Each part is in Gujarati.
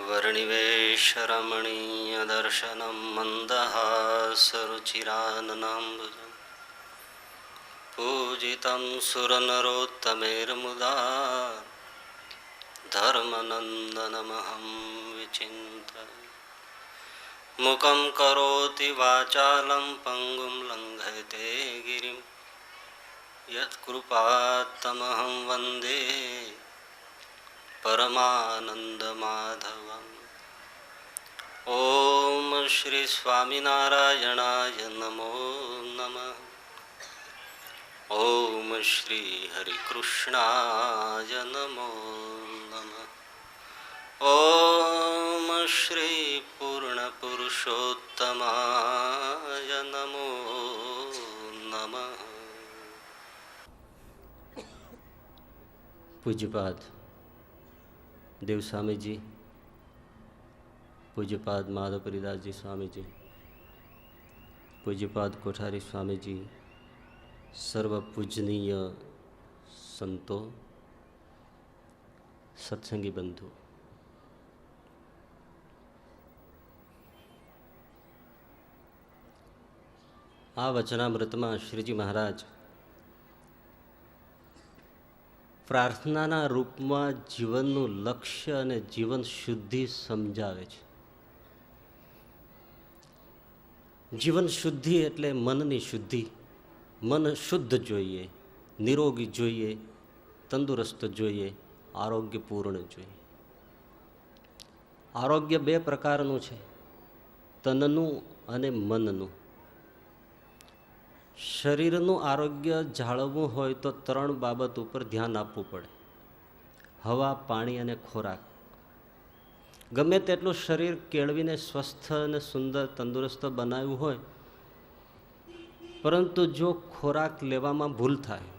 वर्णिवेशरमणीयदर्शनं मन्दहासरुचिराननाम्बुजं पूजितं सुरनरोत्तमेर्मुदा धर्मनन्दनमहं विचिन्तये। मुखं करोति वाचालं पङ्गुं लङ्घयते गिरिं यत्कृपात्तमहं वन्दे परमानन्दमाधवम्। ओम श्री स्वामिनारायणाय नमो नमः। ओम श्री हरिकृष्णाय नमो नमः। ओम श्री पूर्णपुरुषोत्तमाय नमो नमः। पूज्यपाद देव स्वामी जी, पूज्यपाद माधवपुरीदास जी स्वामी जी, पूज्यपाद कोठारी स्वामी जी, सर्व पूजनीय संतो, सत्संगी बंधु, आ वचनामृतમાં શ્રીજી મહારાજ પ્રાર્થનાના રૂપમાં જીવનનું લક્ષ્ય અને જીવન શુદ્ધિ સમજાવે છે. જીવન શુદ્ધિ એટલે મનની શુદ્ધિ. મન શુદ્ધ જોઈએ, નિરોગી જોઈએ, તંદુરસ્ત જોઈએ, આરોગ્યપૂર્ણ જોઈએ. આરોગ્ય બે પ્રકારનું છે, તનનું અને મનનું. શરીરનું આરોગ્ય જાળવવું હોય તો ત્રણ બાબત ઉપર ધ્યાન આપવું પડે: હવા, પાણી અને ખોરાક. ગમે તેટલું શરીર કેળવીને સ્વસ્થ અને સુંદર તંદુરસ્ત બનાવ્યું હોય, પરંતુ જો ખોરાક લેવામાં ભૂલ થાય,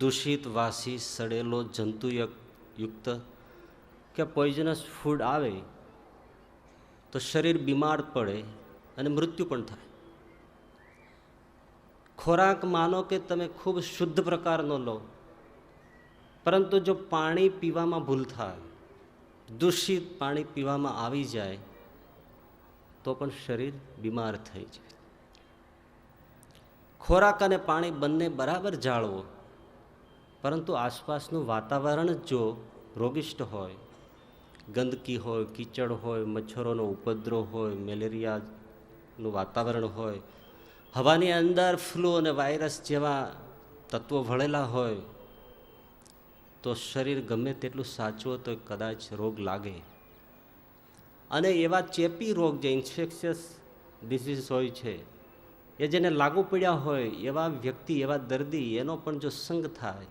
દૂષિત, વાસી, સડેલો, જંતુયુક્ત કે પોઈઝનસ ફૂડ આવે તો શરીર બીમાર પડે અને મૃત્યુ પણ થાય. ખોરાક માનો કે તમે ખૂબ શુદ્ધ પ્રકારનો લો, પરંતુ જો પાણી પીવામાં ભૂલ થાય, દૂષિત પાણી પીવામાં આવી જાય તો પણ શરીર બીમાર થઈ જાય. ખોરાક અને પાણી બંને બરાબર જાળવો, પરંતુ આસપાસનું વાતાવરણ જો રોગિષ્ટ હોય, ગંદકી હોય, કીચડ હોય, મચ્છરોનો ઉપદ્રવ હોય, મેલેરિયાનું વાતાવરણ હોય, હવાની અંદર ફ્લૂ અને વાયરસ જેવા તત્વો ભળેલા હોય, તો શરીર ગમે તેટલું સાચવો તો કદાચ રોગ લાગે. અને એવા ચેપી રોગ જે ઇન્ફેક્શિયસ ડિસીઝ હોય છે, એ જેને લાગુ પડ્યા હોય એવા વ્યક્તિ, એવા દર્દી, એનો પણ જો સંગ થાય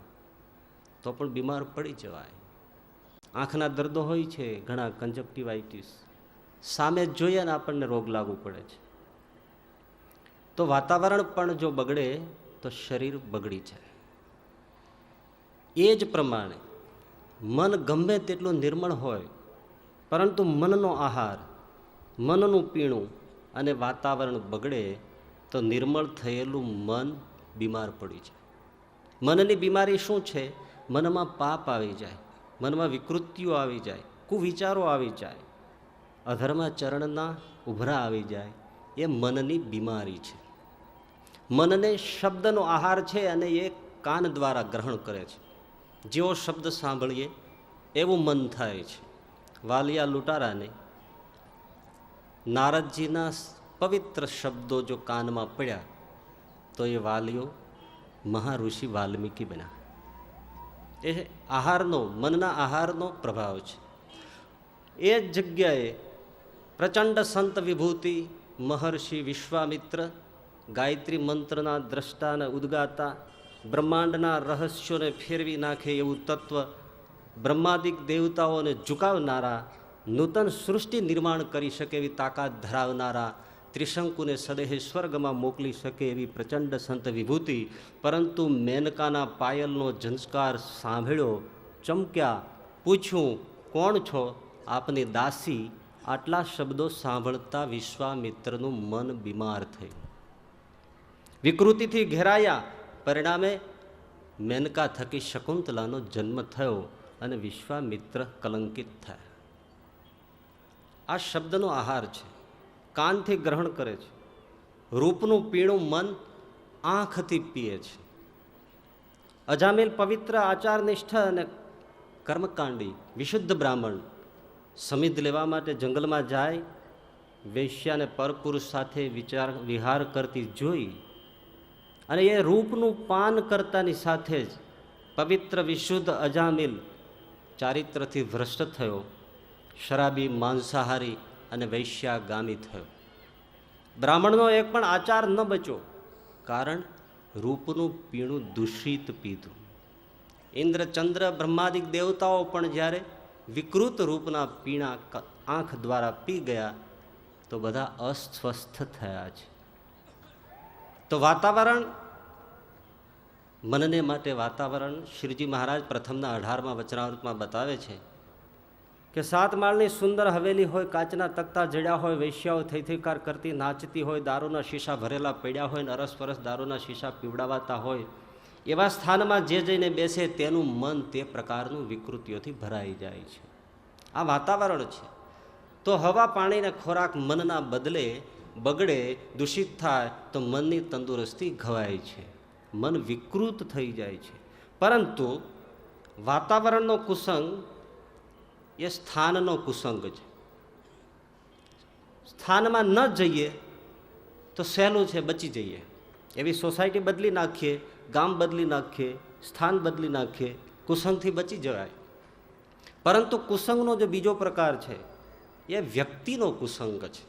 તો પણ બીમાર પડી જવાય. આંખના દર્દો હોય છે ઘણા, કન્જક્ટિવાઇટિસ, સામે જોઈએ ને આપણને રોગ લાગુ પડે છે. તો વાતાવરણ પણ જો બગડે તો શરીર બગડી જાય. એ જ પ્રમાણે મન ગમે તેટલું નિર્મળ હોય, પરંતુ મનનો આહાર, મનનું પીણું અને વાતાવરણ બગડે તો નિર્મળ થયેલું મન બીમાર પડી જાય. મનની બીમારી શું છે? મનમાં પાપ આવી જાય, મનમાં વિકૃતિઓ આવી જાય, કુવિચારો આવી જાય, અધર્માચરણના ઉભરા આવી જાય. એ મનની બીમારી છે. મનને શબ્દનો આહાર છે અને એ કાન દ્વારા ગ્રહણ કરે છે. જેવો શબ્દ સાંભળીએ એવું મન થાય છે. વાલિયા લૂંટારાને નારદજીના પવિત્ર શબ્દો જો કાનમાં પડ્યા તો એ વાલીઓ મહાઋષિ વાલ્મીકી બન્યા. એ આહારનો, મનના આહારનો પ્રભાવ છે. એ જ જગ્યાએ પ્રચંડ સંત વિભૂતિ મહર્ષિ વિશ્વામિત્ર, ગાયત્રી મંત્રના દ્રષ્ટા અને ઉદ્ગાતા, બ્રહ્માંડના રહસ્યોને ફેરવી નાખે એવું તત્વ, બ્રહ્માદિક દેવતાઓને ઝુકાવનારા, નૂતન સૃષ્ટિ નિર્માણ કરી શકે એવી તાકાત ધરાવનારા, ત્રિશંકુને સદેહ સ્વર્ગમાં મોકલી શકે એવી પ્રચંડ સંત વિભૂતિ, પરંતુ મેનકાના પાયલનો ઝંસ્કાર સાંભળ્યો, ચમક્યા, પૂછ્યું, કોણ છો? આપની દાસી. આટલા શબ્દો સાંભળતા વિશ્વામિત્રનું મન બીમાર થયું, વિકૃતિથી ઘેરાયા. પરિણામે મેનકા થકી શકુંતલાનો જન્મ થયો અને વિશ્વામિત્ર કલંકિત થયા. આ શબ્દનો આહાર છે, કાનથી ગ્રહણ કરે છે. રૂપનું પીણું મન આંખથી પીએ છે. અજામિલ પવિત્ર આચારનિષ્ઠ અને કર્મકાંડી વિશુદ્ધ બ્રાહ્મણ સમિધ લેવા માટે જંગલમાં જાય, વૈશ્યાને પરપુરુષ સાથે વિહાર કરતી જોઈ અને એ રૂપનું પાન કરતાની સાથે જ પવિત્ર વિશુદ્ધ અજામિલ ચારિત્રથી ભ્રષ્ટ થયો, શરાબી, માંસાહારી અને વૈશ્યાગામી થયો. બ્રાહ્મણનો એક પણ આચાર ન બચ્યો, કારણ રૂપનું પીણું દૂષિત પીધું. ઇન્દ્ર, ચંદ્ર, બ્રહ્માદિક દેવતાઓ પણ જ્યારે વિકૃત રૂપના પીણા આંખ દ્વારા પી ગયા તો બધા અસ્વસ્થ થયા છે. તો વાતાવરણ, મનને માટે વાતાવરણ શ્રીજી મહારાજ પ્રથમના 18મા વચનામૃતમાં બતાવે છે કે 7 માળની સુંદર હવેલી હોય, કાચના તકતા જડ્યા હોય, વૈશ્યાઓ થઈથઈકાર કરતી નાચતી હોય, દારૂના શીશા ભરેલા પડ્યા હોય ને અરસપરસ દારૂના શીશા પીવડાવાતા હોય, એવા સ્થાનમાં જે જઈને બેસે તેનું મન તે પ્રકારનું વિકૃતિઓથી ભરાઈ જાય છે. આ વાતાવરણ છે. તો હવા, પાણી ને ખોરાક મનના બદલે બગડે, દૂષિત થાય તો મનની તંદુરસ્તી ઘવાય છે, મન વિકૃત થઈ જાય છે. પરંતુ વાતાવરણનો કુસંગ એ સ્થાનનો કુસંગ છે. સ્થાનમાં ન જઈએ તો સહેલું છે, બચી જઈએ. એવી સોસાયટી બદલી નાખીએ, ગામ બદલી નાખીએ, સ્થાન બદલી નાખીએ, કુસંગથી બચી જવાય. પરંતુ કુસંગનો જે બીજો પ્રકાર છે એ વ્યક્તિનો કુસંગ છે.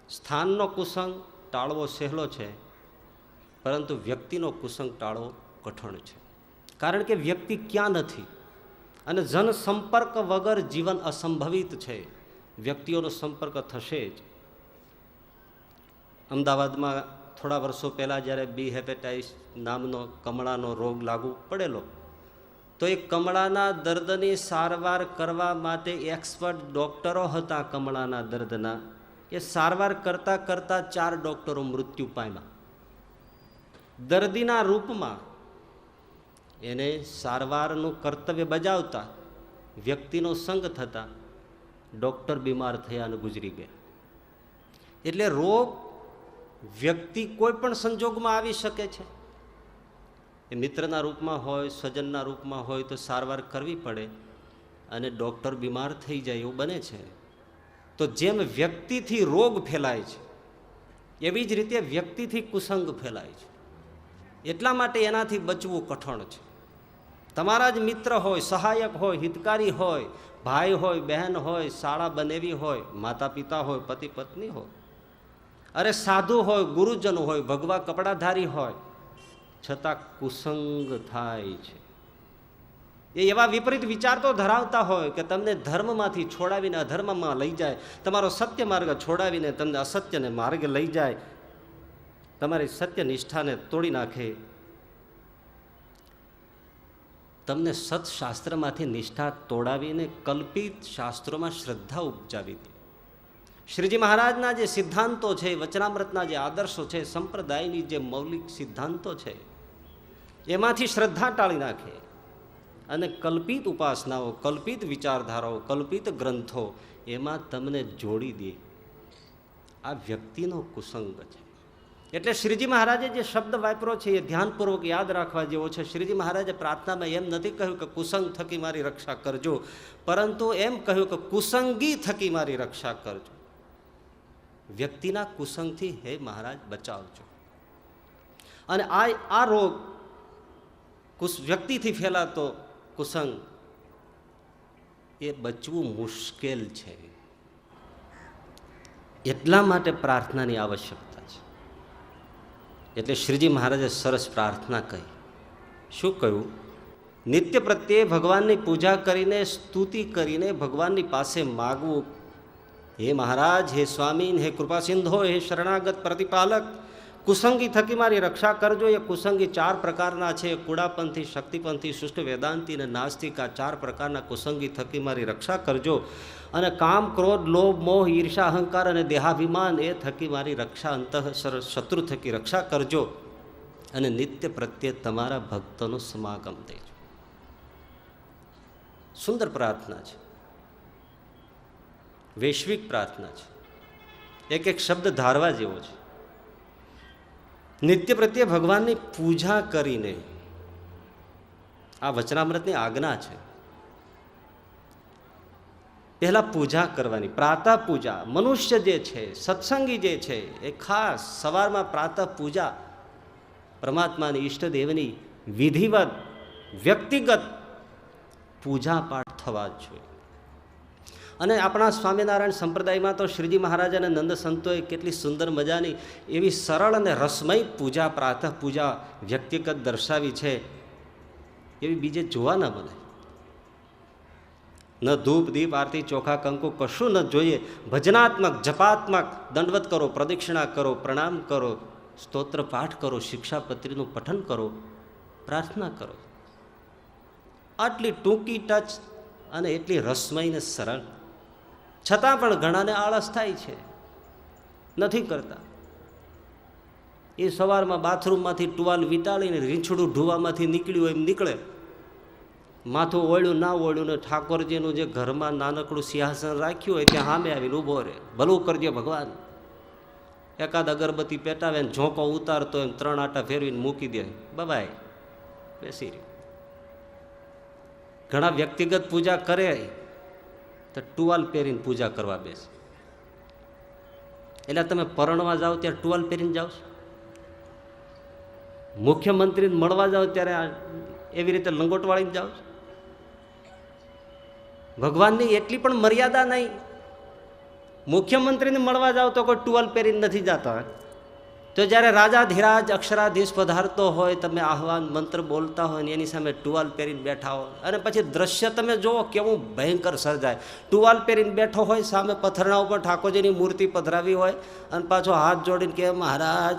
સ્થાનનો કુસંગ ટાળવો સહેલો છે, પરંતુ વ્યક્તિનો કુસંગ ટાળવો કઠણ છે. કારણ કે વ્યક્તિ ક્યાં નથી અને જન સંપર્ક વગર જીવન અસંભવિત છે. વ્યક્તિઓનો સંપર્ક થશે જ. અમદાવાદમાં થોડા વર્ષો પહેલાં જ્યારે બી હેપેટાઇટિસ નામનો કમળાનો રોગ લાગુ પડેલો, તો એ કમળાના દર્દની સારવાર કરવા માટે એક્સપર્ટ ડૉક્ટરો હતા. કમળાના દર્દના એ સારવાર કરતાં કરતાં 4 ડૉક્ટરો મૃત્યુ પામ્યા. દર્દીના રૂપમાં એને સારવારનું કર્તવ્ય બજાવતા વ્યક્તિનો સંગ થતા ડૉક્ટર બીમાર થયા અને ગુજરી ગયા. એટલે રોગ વ્યક્તિ કોઈ પણ સંજોગમાં આવી શકે છે. એ મિત્રના રૂપમાં હોય, સ્વજનના રૂપમાં હોય તો સારવાર કરવી પડે અને ડૉક્ટર બીમાર થઈ જાય એવું બને છે. તો જેમ વ્યક્તિથી રોગ ફેલાય છે એવી જ રીતે વ્યક્તિથી કુસંગ ફેલાય છે. એટલા માટે એનાથી બચવું કઠણ છે. તમારા જ મિત્ર હોય, સહાયક હોય, હિતકારી હોય, ભાઈ હોય, બહેન હોય, શાળા બનેવી હોય, માતા પિતા હોય, પતિ પત્ની હોય, અરે સાધુ હોય, ગુરુજન હોય, ભગવા કપડાધારી હોય, છતાં કુસંગ થાય છે. એ એવા વિપરીત વિચાર તો ધરાવતા હોય કે તમને ધર્મમાંથી છોડાવીને અધર્મમાં લઈ જાય, તમારો સત્ય માર્ગ છોડાવીને તમને અસત્યને માર્ગે લઈ જાય, તમારી સત્ય નિષ્ઠાને તોડી નાખે, તમને સત્શાસ્ત્રમાંથી નિષ્ઠા તોડાવીને કલ્પિત શાસ્ત્રોમાં શ્રદ્ધા ઉપજાવી દે. શ્રીજી મહારાજના જે સિદ્ધાંતો છે, વચનામૃતના જે આદર્શો છે, સંપ્રદાયની જે મૌલિક સિદ્ધાંતો છે, એમાંથી શ્રદ્ધા ટાળી નાખે અને કલ્પિત ઉપાસનાઓ, કલ્પિત વિચારધારાઓ, કલ્પિત ગ્રંથો એમાં તમને જોડી દે. આ વ્યક્તિનો કુસંગ છે. એટલે શ્રીજી મહારાજે જે શબ્દ વાપરો છે એ ધ્યાનપૂર્વક યાદ રાખવા જેવો છે. શ્રીજી મહારાજે પ્રાર્થનામાં એમ નથી કહ્યું કે કુસંગ થકી મારી રક્ષા કરજો, પરંતુ એમ કહ્યું કે કુસંગી થકી મારી રક્ષા કરજો. વ્યક્તિના કુસંગથી હે મહારાજ બચાવજો. અને આ રોગ વ્યક્તિથી ફેલાતો કુસંગ એ બચવું મુશ્કેલ છે. એટલા માટે પ્રાર્થનાની આવશ્યકતા છે. એટલે શ્રીજી મહારાજે સરસ પ્રાર્થના કહી. શું કહ્યું? નિત્ય પ્રત્યે ભગવાનની પૂજા કરીને, સ્તુતિ કરીને ભગવાનની પાસે માગવું, હે મહારાજ, હે સ્વામી, હે કૃપા સિંધો, હે શરણાગત પ્રતિપાલક, કુસંગી થકી મારી રક્ષા કરજો. એ કુસંગી 4 પ્રકારના છે. કુડાપંથી, શક્તિપંથી, શુષ્ક વેદાંતી અને નાસ્તિક. આ 4 પ્રકારના કુસંગી થકી મારી રક્ષા કરજો. અને કામ, ક્રોધ, લોભ, મોહ, ઈર્ષા, અહંકાર અને દેહાભિમાન એ થકી મારી રક્ષા, અંતઃ શત્રુ થકી રક્ષા કરજો. અને નિત્ય પ્રત્યે તમારા ભક્તોનો સમાગમ દેજો. સુંદર પ્રાર્થના છે. વૈશ્વિક પ્રાર્થના છે, એક એક શબ્દ ધારવા જેવો છે. નિત્ય પ્રત્યે ભગવાનની પૂજા કરીને, આ વચનામૃતની આજ્ઞા છે. પહેલા પૂજા કરવાની, પ્રાતઃ પૂજા. મનુષ્ય જે છે, સત્સંગી જે છે, એ ખાસ સવારમાં પ્રાતઃ પૂજા પરમાત્માની ઈષ્ટદેવની વિધિવત વ્યક્તિગત પૂજા પાઠ થવા જ જોઈએ. અને આપણા સ્વામિનારાયણ સંપ્રદાયમાં તો શ્રીજી મહારાજ અને નંદ સંતોએ કેટલી સુંદર મજાની એવી સરળ અને રસમય પૂજા, પ્રાતઃ પૂજા વ્યક્તિગત દર્શાવી છે, એવી બીજે જોવા ન મળે. ન ધૂપ દીપ આરતી ચોખા કંકુ કશું ન જોઈએ. ભજનાત્મક, જપાત્મક, દંડવત કરો, પ્રદક્ષિણા કરો, પ્રણામ કરો, સ્તોત્ર પાઠ કરો, શિક્ષાપત્રીનું પઠન કરો, પ્રાર્થના કરો. આટલી ટૂંકી ટચ અને એટલી રસમય ને સરળ. છતાં પણ ઘણાને આળસ થાય છે, નથી કરતા. એ સવારમાં બાથરૂમમાંથી ટુવાલ વિતાળીને રીંછડું ઢૂવામાંથી નીકળ્યું એમ નીકળે, માથું ઓળ્યું ના ઓળ્યું ને ઠાકોરજીનું જે ઘરમાં નાનકડું સિંહાસન રાખ્યું હોય ત્યાં સામે આવીને ઊભો રહે, ભલું કરજો ભગવાન. એકાદ અગરબત્તી પેટાવે ને ઝોંકો ઉતારતો એમ 3 આટા ફેરવીને મૂકી દે, બબાય, બેસી રહ્યું. ઘણા વ્યક્તિગત પૂજા કરે તો ટુવાલ પહેરીને પૂજા કરવા બેસે. એટલે તમે પરણવા જાઓ ત્યારે ટુવાલ પહેરીને જાઓ છો? મુખ્યમંત્રીને મળવા જાઓ ત્યારે એવી રીતે લંગોટ વાળીને જાઓ છો? ભગવાનની એટલી પણ મર્યાદા નહીં. મુખ્યમંત્રીને મળવા જાઓ તો કોઈ ટુવાલ પહેરીને નથી જતા. તો જ્યારે રાજાધીરાજ અક્ષરાધીશ પધારતો હોય, તમે આહવાન મંત્ર બોલતા હોય ને એની સામે ટુવાલ પહેરીને બેઠા હોય, અને પછી દ્રશ્ય તમે જુઓ કેવું ભયંકર સર્જાય. ટુવાલ પહેરીને બેઠો હોય, સામે પથ્થરના ઉપર ઠાકોરજીની મૂર્તિ પધરાવી હોય, અને પાછો હાથ જોડીને કે મહારાજ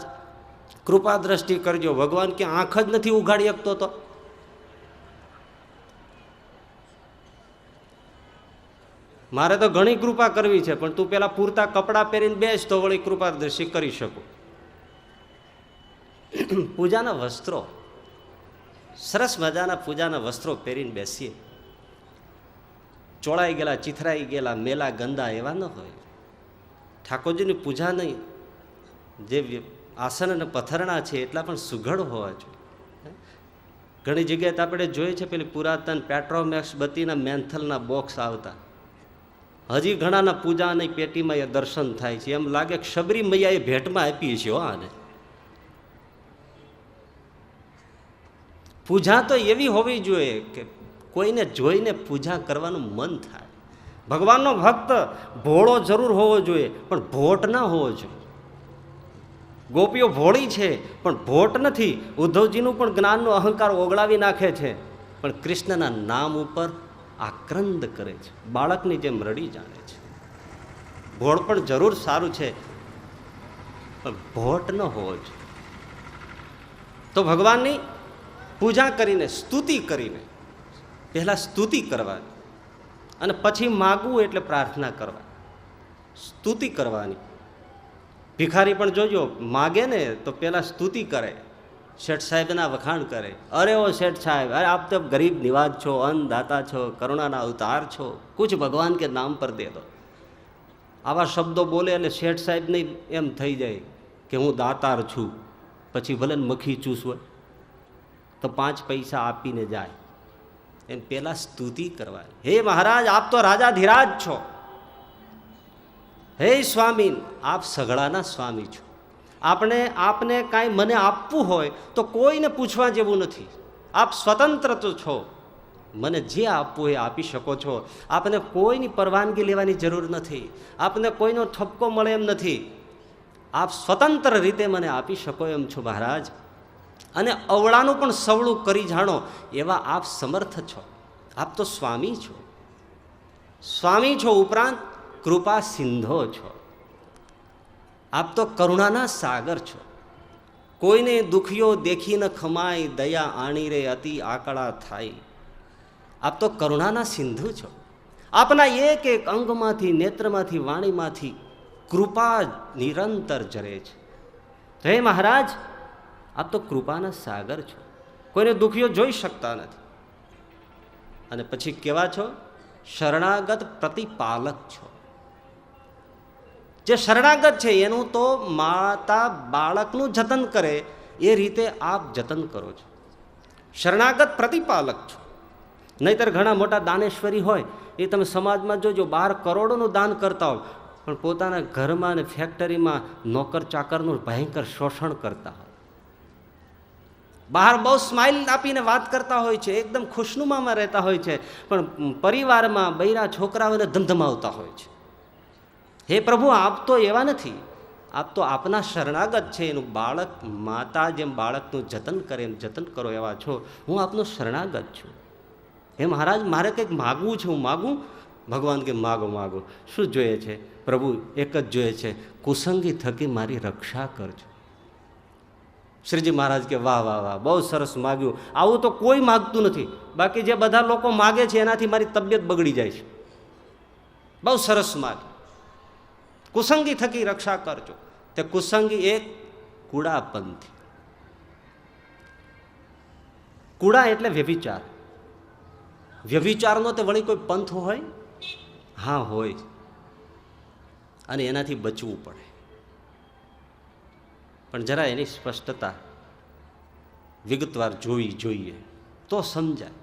કૃપા દ્રષ્ટિ કરજો. ભગવાન કે આંખ જ નથી ઉઘાડી શકતો તો મારે તો ઘણી કૃપા કરવી છે, પણ તું પેલા પૂરતા કપડાં પહેરીને બેસ તો વળી કૃપા દ્રષ્ટિ કરી શકું. પૂજાના વસ્ત્રો, સરસ મજાના પૂજાના વસ્ત્રો પહેરીને બેસીએ. ચોળાઈ ગયેલા, ચીથરાઈ ગયેલા, મેલા ગંદા એવા ન હોય. ઠાકોરજીની પૂજા નહીં, જે આસન અને પથરણા છે એટલા પણ સુઘડ હોવા જોઈએ. ઘણી જગ્યાએ આપણે જોઈએ છે પેલી પુરાતન પેટ્રોમેક્સ બત્તીના મેન્થલના બોક્સ આવતા. હજી ઘણાના પૂજાની પેટીમાં એ દર્શન થાય છે, એમ લાગે કે શબરી મૈયાએ ભેટમાં આપી છે. આને પૂજા તો એવી હોવી જોઈએ કે કોઈને જોઈને પૂજા કરવાનું મન થાય. ભગવાનનો ભક્ત ભોળો જરૂર હોવો જોઈએ, પણ ભોટ ના હોવો જોઈએ. ગોપીઓ ભોળી છે પણ ભોટ નથી. ઉદ્ધવજીનું પણ જ્ઞાનનો અહંકાર ઓગળાવી નાખે છે, પણ કૃષ્ણના નામ ઉપર આક્રંદ કરે છે, બાળકની જેમ રડી જાણે છે. ભોળ પણ જરૂર સારું છે, પણ ભોટ ન હોવો જોઈએ. તો ભગવાનની પૂજા કરીને, સ્તુતિ કરીને, પહેલા સ્તુતિ કરવાની અને પછી માગવું એટલે પ્રાર્થના કરવાની, સ્તુતિ કરવાની. ભિખારી પણ જોજો, માગે ને તો પહેલા સ્તુતિ કરે, શેઠ સાહેબના વખાણ કરે. અરે ઓ શેઠ સાહેબ, અરે આપ તો ગરીબ નિવાજ છો, અન્નદાતા છો, કરુણાના અવતાર છો, કુછ ભગવાન કે નામ પર દે દો. આવા શબ્દો બોલે એટલે શેઠ સાહેબને એમ થઈ જાય કે હું દાતાર છું. પછી ભલે મખી ચૂસ હોય તો 5 પૈસા આપીને જાય. એમ પહેલાં સ્તુતિ કરવાની. હે મહારાજ, આપ તો રાજાધીરાજ છો. હે સ્વામી, આપ સઘળાના સ્વામી છો. આપને કાંઈ મને આપવું હોય તો કોઈને પૂછવા જેવું નથી. આપ સ્વતંત્ર તો છો, મને જે આપવું એ આપી શકો છો. આપને કોઈની પરવાનગી લેવાની જરૂર નથી, આપને કોઈનો ઠપકો મળે એમ નથી. આપ સ્વતંત્ર રીતે મને આપી શકો એમ છો મહારાજ. અને અવળાનું પણ સવળું કરી જાણો એવા આપ સમર્થ છો. આપ તો સ્વામી છો. સ્વામી છો ઉપરાંત કૃપા સિંધો છો. આપ તો કરુણાના સાગર છો. કોઈને દુખિયો દેખી ન ખમાય, દયા આણી રે અતિ આકળા થાય. આપ તો કરુણાના સિંધુ છો. આપના એક એક અંગમાંથી, નેત્રમાંથી, વાણીમાંથી કૃપા નિરંતર જરે છે. હે મહારાજ, આપ તો કૃપાના સાગર છો. કોઈને દુખિયો જોઈ શકતા નથી. અને પછી કેવા છો? શરણાગત પ્રતિપાલક છો. જે શરણાગત છે એનું તો માતા બાળકનું જતન કરે એ રીતે આપ જતન કરો છો. શરણાગત પ્રતિપાલક છો. નહીતર ઘણા મોટા દાનેશ્વરી હોય એ તમે સમાજમાં જોજો, 12 કરોડોનું દાન કરતા હોય, પણ પોતાના ઘરમાં અને ફેક્ટરીમાં નોકર ચાકરનું ભયંકર શોષણ કરતા હોય. બહાર બહુ સ્માઇલ આપીને વાત કરતા હોય છે, એકદમ ખુશનુમામાં રહેતા હોય છે, પણ પરિવારમાં બૈરા છોકરાઓને ધમધમાવતા હોય છે. હે પ્રભુ, આપ તો એવા નથી. આપ તો આપના શરણાગત છે. એનું બાળક, માતા જેમ બાળકનું જતન કરે એમ જતન કરો એવા છો. હું આપનો શરણાગત છું. હે મહારાજ, મારે કંઈક માગવું છે, હું માગું. ભગવાન કે માગો માગો. શું જોઈએ છે? પ્રભુ એક જ જોઈએ છે, કુસંગી થકી મારી રક્ષા કરજો. શ્રીજી મહારાજ કે વાહ વાહ વાહ, બહુ સરસ માગ્યું. આવું તો કોઈ માગતું નથી. બાકી જે બધા લોકો માગે છે એનાથી મારી તબિયત બગડી જાય છે. બહુ સરસ માગ્યું. કુસંગી થકી રક્ષા કરજો. તે કુસંગી એક કુડાપંથી. કુડા એટલે વ્યભિચાર. વ્યભિચારનો તે વળી કોઈ પંથ હોય? હા હોય. અને એનાથી બચવું પડે. પણ જરા એની સ્પષ્ટતા વિગતવાર જોવી જોઈએ તો સમજાય.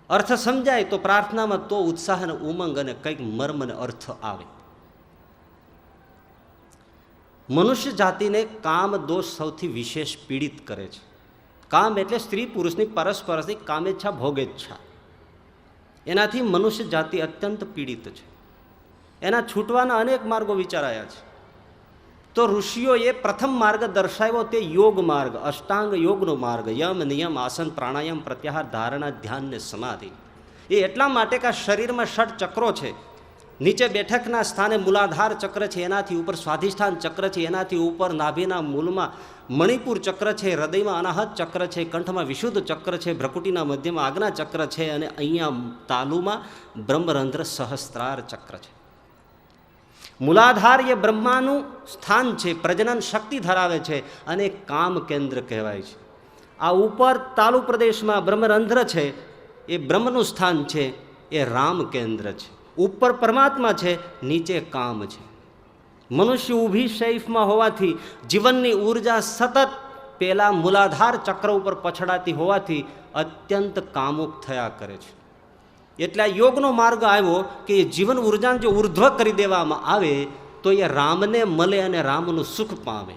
અર્થ સમજાય તો પ્રાર્થનામાં તો ઉત્સાહ અને ઉમંગ અને કંઈક મર્મ અને અર્થ આવે. મનુષ્ય જાતિને કામ દોષ સૌથી વિશેષ પીડિત કરે છે. કામ એટલે સ્ત્રી પુરુષની પરસ્પરની કામેચ્છા ભોગેચ્છા. એનાથી મનુષ્ય જાતિ અત્યંત પીડિત છે. એના છૂટવાના અનેક માર્ગો વિચારાયા છે. તો ઋષિઓએ પ્રથમ માર્ગ દર્શાવ્યો તે યોગ માર્ગ, અષ્ટાંગ યોગનો માર્ગ. યમ, નિયમ, આસન, પ્રાણાયામ, પ્રત્યાહાર, ધારણા, ધ્યાન ને સમાધિ. એ એટલા માટે કે આ શરીરમાં 6 ચક્રો છે. નીચે બેઠકના સ્થાને મૂલાધાર ચક્ર છે, એનાથી ઉપર સ્વાધિષ્ઠાન ચક્ર છે, એનાથી ઉપર નાભીના મૂલમાં મણિપુર ચક્ર છે, હૃદયમાં અનાહત ચક્ર છે, કંઠમાં વિશુદ્ધ ચક્ર છે, ભ્રકુટીના મધ્યમાં આજ્ઞા ચક્ર છે, અને અહીંયા તાલુમાં બ્રહ્મરંધ્ર સહસ્ત્રાર ચક્ર છે. મૂલાધાર એ બ્રહ્માનું સ્થાન છે, પ્રજનન શક્તિ ધરાવે છે અને કામ કેન્દ્ર કહેવાય છે. આ ઉપર તાલુ પ્રદેશમાં બ્રહ્મરંધ્ર છે, એ બ્રહ્મનું સ્થાન છે, એ રામ કેન્દ્ર છે. ઉપર પરમાત્મા છે, નીચે કામ છે. મનુષ્ય ઊભી શૈફમાં હોવાથી જીવનની ઉર્જા સતત પેલા મૂલાધાર ચક્ર ઉપર પછડાતી હોવાથી અત્યંત કામુક થયા કરે છે. એટલે આ યોગનો માર્ગ આવ્યો કે એ જીવન ઉર્જાને જો ઉર્ધ્વ કરી દેવામાં આવે તો એ રામને મળે અને રામનું સુખ પામે.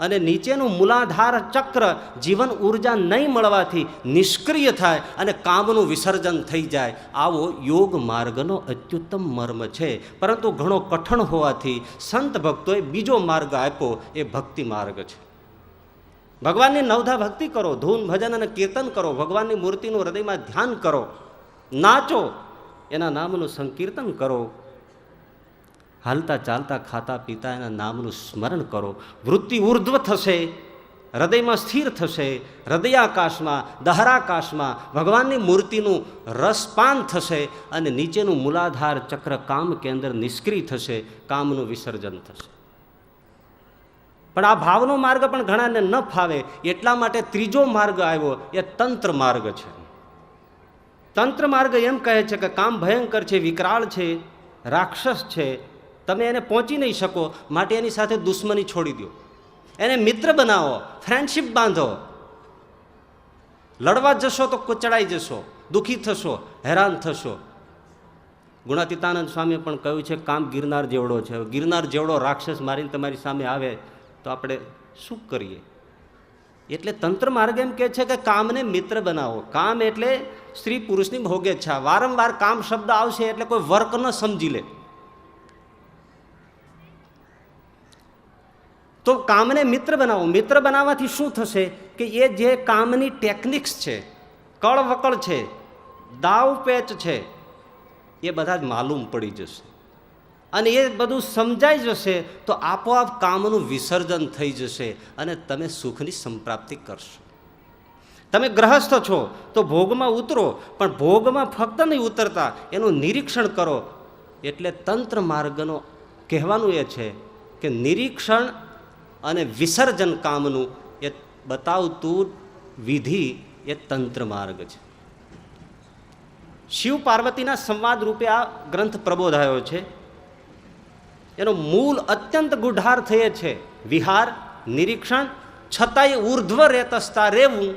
અને નીચેનું મૂલાધાર ચક્ર જીવન ઉર્જા નહીં મળવાથી નિષ્ક્રિય થાય અને કામનું વિસર્જન થઈ જાય. આવો યોગ માર્ગનો અત્યુત્તમ મર્મ છે. પરંતુ ઘણો કઠણ હોવાથી સંત ભક્તોએ બીજો માર્ગ આપ્યો, એ ભક્તિ માર્ગ છે. ભગવાનની નવધા ભક્તિ કરો, ધૂન ભજન અને કીર્તન કરો, ભગવાનની મૂર્તિનું હૃદયમાં ધ્યાન કરો, નાચો, એના નામનું સંકીર્તન કરો, હાલતા ચાલતા ખાતા પીતા એના નામનું સ્મરણ કરો. વૃત્તિ ઉર્ધ્વ થશે, હૃદયમાં સ્થિર થશે, હૃદયાકાશમાં દહરાકાશમાં ભગવાનની મૂર્તિનું રસપાન થશે અને નીચેનું મૂલાધાર ચક્ર કામ કેન્દ્ર નિષ્ક્રિય થશે, કામનું વિસર્જન થશે. પણ આ ભાવનો માર્ગ પણ ઘણાને ન ફાવે, એટલા માટે ત્રીજો માર્ગ આવ્યો, એ તંત્ર માર્ગ છે. તંત્ર માર્ગ એમ કહે છે કે કામ ભયંકર છે, વિકરાળ છે, રાક્ષસ છે, તમે એને પહોંચી નહીં શકો, માટે એની સાથે દુશ્મની છોડી દો, એને મિત્ર બનાવો, ફ્રેન્ડશીપ બાંધો. લડવા જશો તો કચડાઈ જશો, દુઃખી થશો, હેરાન થશો. ગુણાતીતાનંદ સ્વામીએ પણ કહ્યું છે કામ ગિરનાર જેવડો છે. ગિરનાર જેવડો રાક્ષસ મારીને તમારી સામે આવે તો આપણે શું કરીએ? એટલે તંત્ર માર્ગ એમ કહે છે કે કામને મિત્ર બનાવો. કામ એટલે સ્ત્રી પુરુષની ભોગેચ્છા. વારંવાર કામ શબ્દ આવશે એટલે કોઈ વર્ક ન સમજી લે. તો કામને મિત્ર બનાવો. મિત્ર બનાવવાથી શું થશે કે એ જે કામની ટેકનિક્સ છે, કળવકળ છે, દાવ પેચ છે, એ બધા જ માલુમ પડી જશે અને એ બધું સમજાઈ જશે તો આપોઆપ કામનું વિસર્જન થઈ જશે અને તમે સુખની સંપ્રાપ્તિ કરશો. તમે ગ્રહસ્થ છો તો ભોગમાં ઉતરો, પણ ભોગમાં ફક્ત નહીં ઉતરતા, એનું નિરીક્ષણ કરો. એટલે તંત્ર માર્ગનો કહેવાનું એ છે કે નિરીક્ષણ અને વિસર્જન કામનું એ બતાવતું વિધિ એ તંત્ર માર્ગ છે. શિવ પાર્વતીના સંવાદ રૂપે આ ગ્રંથ પ્રબોધાયો છે. એનો મૂળ અત્યંત ગુઢાર્થ એ છે વિહાર, નિરીક્ષણ, છતાંય ઉર્ધ્વ રેતસ્તા રહેવું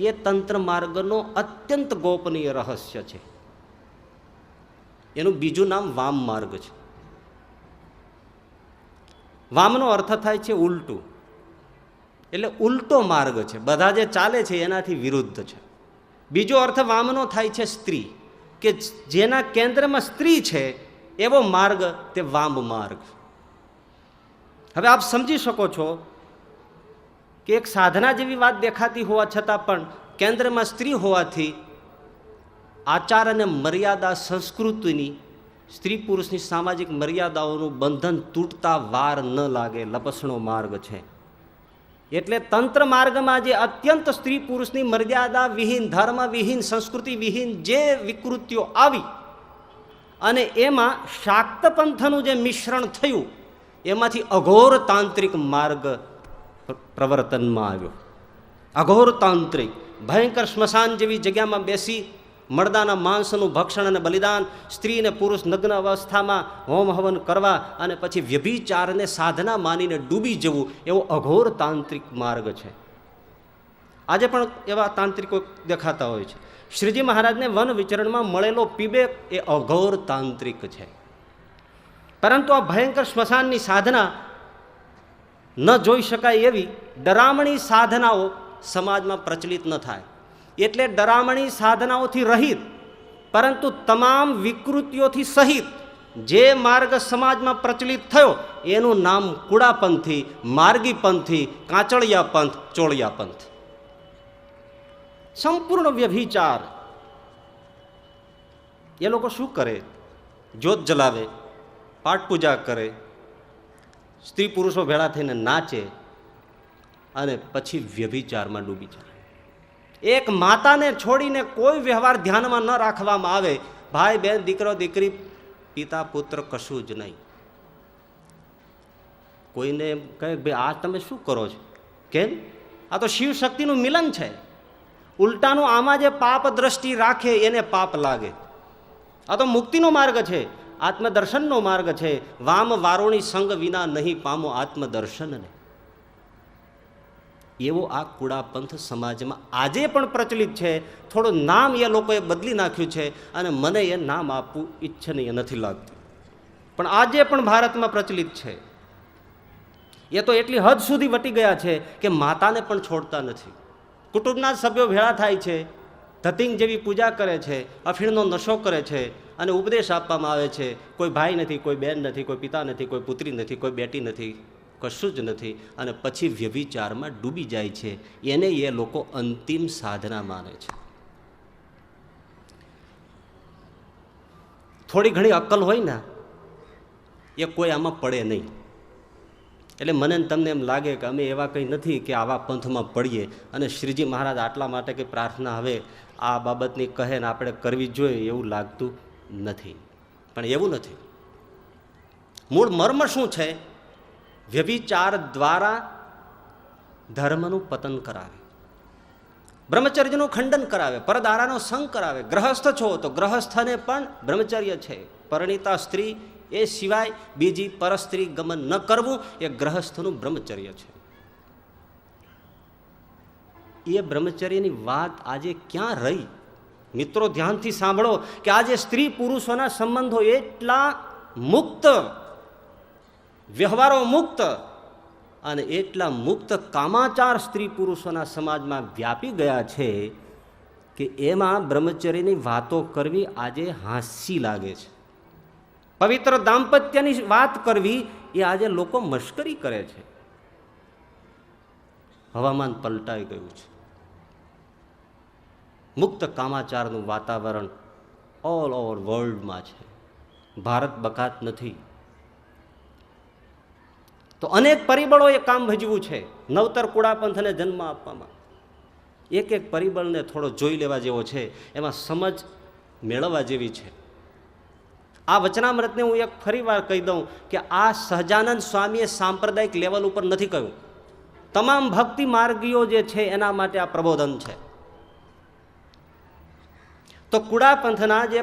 એ તંત્ર માર્ગનો અત્યંત ગોપનીય રહસ્ય છે. એનું બીજું નામ વામ માર્ગ છે. વામનો અર્થ થાય છે ઉલટું, એટલે ઉલટો માર્ગ છે. બધા જે ચાલે છે એનાથી વિરુદ્ધ છે. બીજો અર્થ વામનો થાય છે સ્ત્રી, કે જેના કેન્દ્રમાં સ્ત્રી છે એવો માર્ગ તે વામ માર્ગ. હવે આપ સમજી શકો છો કે એક સાધના જેવી વાત દેખાતી હોવા છતાં પણ કેન્દ્રમાં સ્ત્રી હોવાથી આચાર અને મર્યાદા સંસ્કૃતિની, સ્ત્રી પુરુષની સામાજિક મર્યાદાઓનું બંધન તૂટતા વાર ન લાગે, લપસણો માર્ગ છે. એટલે તંત્ર માર્ગમાં જે અત્યંત સ્ત્રી પુરુષની મર્યાદા વિહીન, ધર્મ વિહીન, સંસ્કૃતિ વિહીન જે વિકૃતિઓ આવી અને એમાં શાક્ત પંથનું જે મિશ્રણ થયું એમાંથી અઘોર તાંત્રિક માર્ગ પ્રવર્તનમાં આવ્યો. અઘોર તાંત્રિક, ભયંકર સ્મશાન જેવી જગ્યામાં બેસી મરદાના માંસનું ભક્ષણ અને બલિદાન, સ્ત્રી અને પુરુષ નગ્ન અવસ્થામાં હોમ હવન કરવા અને પછી વ્યભિચારને સાધના માનીને ડૂબી જવું, એવો અઘોર તાંત્રિક માર્ગ છે. આજે પણ એવા તાંત્રિકો દેખાતા હોય છે. શ્રીજી મહારાજને વન વિચરણમાં મળેલો પીબેક એ અઘોર તાંત્રિક છે. પરંતુ આ ભયંકર સ્મશાનની સાધના ન જોઈ શકાય એવી ડરામણી સાધનાઓ સમાજમાં પ્રચલિત ન થાય. એટલે ડરામણી સાધનાઓથી રહિત પરંતુ તમામ વિકૃતિઓથી સહિત જે માર્ગ સમાજમાં પ્રચલિત થયો એનું નામ કુડાપંથી, માર્ગીપંથી, કાંચળિયા પંથ, ચોળિયા પંથ. સંપૂર્ણ વ્યભિચાર. એ લોકો શું કરે? જ્યોત જલાવે, પાઠ પૂજા કરે, સ્ત્રી પુરુષો ભેળા થઈને નાચે અને પછી વ્યભિચારમાં ડૂબી જાય. એક માતાને છોડીને કોઈ વ્યવહાર ધ્યાનમાં ન રાખવામાં આવે, ભાઈ બહેન, દીકરો દીકરી, પિતા પુત્ર, કશું જ નહીં. કોઈને એમ કહે ભાઈ આ તમે શું કરો છો? કેમ? આ તો શિવ શક્તિનું મિલન છે. ઉલટાનું આમાં જે પાપ દ્રષ્ટિ રાખે એને પાપ લાગે. આ તો મુક્તિનો માર્ગ છે, આત્મદર્શનનો માર્ગ છે. વામ વારોણી સંગ વિના નહીં પામો આત્મદર્શનને. એવો આ કુડાપંથ સમાજમાં આજે પણ પ્રચલિત છે. થોડું નામ એ લોકોએ બદલી નાખ્યું છે અને મને એ નામ આપવું ઈચ્છનીય નથી લાગતું, પણ આજે પણ ભારતમાં પ્રચલિત છે. એ તો એટલી હદ સુધી વટી ગયા છે કે માતાને પણ છોડતા નથી. કુટુંબના સભ્યો ભેળા થાય છે, ધતિંગ જેવી પૂજા કરે છે, અફીણનો નશો કરે છે અને ઉપદેશ આપવામાં આવે છે. કોઈ ભાઈ નથી, કોઈ બહેન નથી, કોઈ પિતા નથી, કોઈ પુત્રી નથી, કોઈ બેટી નથી, કશું જ નથી. અને પછી વ્યભિચારમાં ડૂબી જાય છે. એને એ લોકો અંતિમ સાધના માને છે. થોડી ઘણી અક્કલ હોય ને એ કોઈ આમાં પડે નહીં. એટલે મને તમને એમ લાગે કે અમે એવા કંઈ નથી કે આવા પંથમાં પડીએ અને શ્રીજી મહારાજ આટલા માટે કંઈ પ્રાર્થના હવે આ બાબતની કહે ને આપણે કરવી જોઈએ એવું લાગતું નથી. પણ એવું નથી. મૂળ મર્મ શું છે? વ્યભિચાર દ્વારા ધર્મનું પતન કરાવે, બ્રહ્મચર્યનું ખંડન કરાવે, પરદારાનો સંગ કરાવે. ગ્રહસ્થ છો તો ગ્રહસ્થને પણ બ્રહ્મચર્ય છે. પરિણીતા સ્ત્રી એ સિવાય બીજી પરસ્ત્રી ગમન ન કરવું એ ગ્રહસ્થનું બ્રહ્મચર્ય છે. એ બ્રહ્મચર્યની વાત આજે ક્યાં રહી? મિત્રો ધ્યાનથી સાંભળો કે આજે સ્ત્રી પુરુષોના સંબંધો એટલા મુક્ત, વ્યવહારો મુક્ત અને એટલા મુક્ત કામાચાર સ્ત્રી પુરુષોના સમાજમાં વ્યાપી ગયા છે કે એમાં બ્રહ્મચર્યની વાતો કરવી આજે હાસ્ય લાગે છે. પવિત્ર દાંપત્યની વાત કરવી એ આજે લોકો મશ્કરી કરે છે. હવામાન પલટાઈ ગયું છે. મુક્ત કામાચારનું વાતાવરણ ઓલ ઓવર વર્લ્ડમાં છે. ભારત બકાત નથી. તો અનેક પરિબળોએ કામ ભજવું છે નવતર કુડાપંથને જન્મ આપવામાં. એક એક પરિબળને થોડો જોઈ લેવા જેવો છે, એમાં સમજ મેળવવા જેવી છે. આ વચનામૃતને હું એક ફરી વાર કહી દઉં કે આ સહજાનંદ સ્વામીએ સાંપ્રદાયિક લેવલ ઉપર નથી કહ્યું. તમામ ભક્તિ માર્ગીઓ જે છે એના માટે આ પ્રબોધન છે. તો કુડાપંથના જે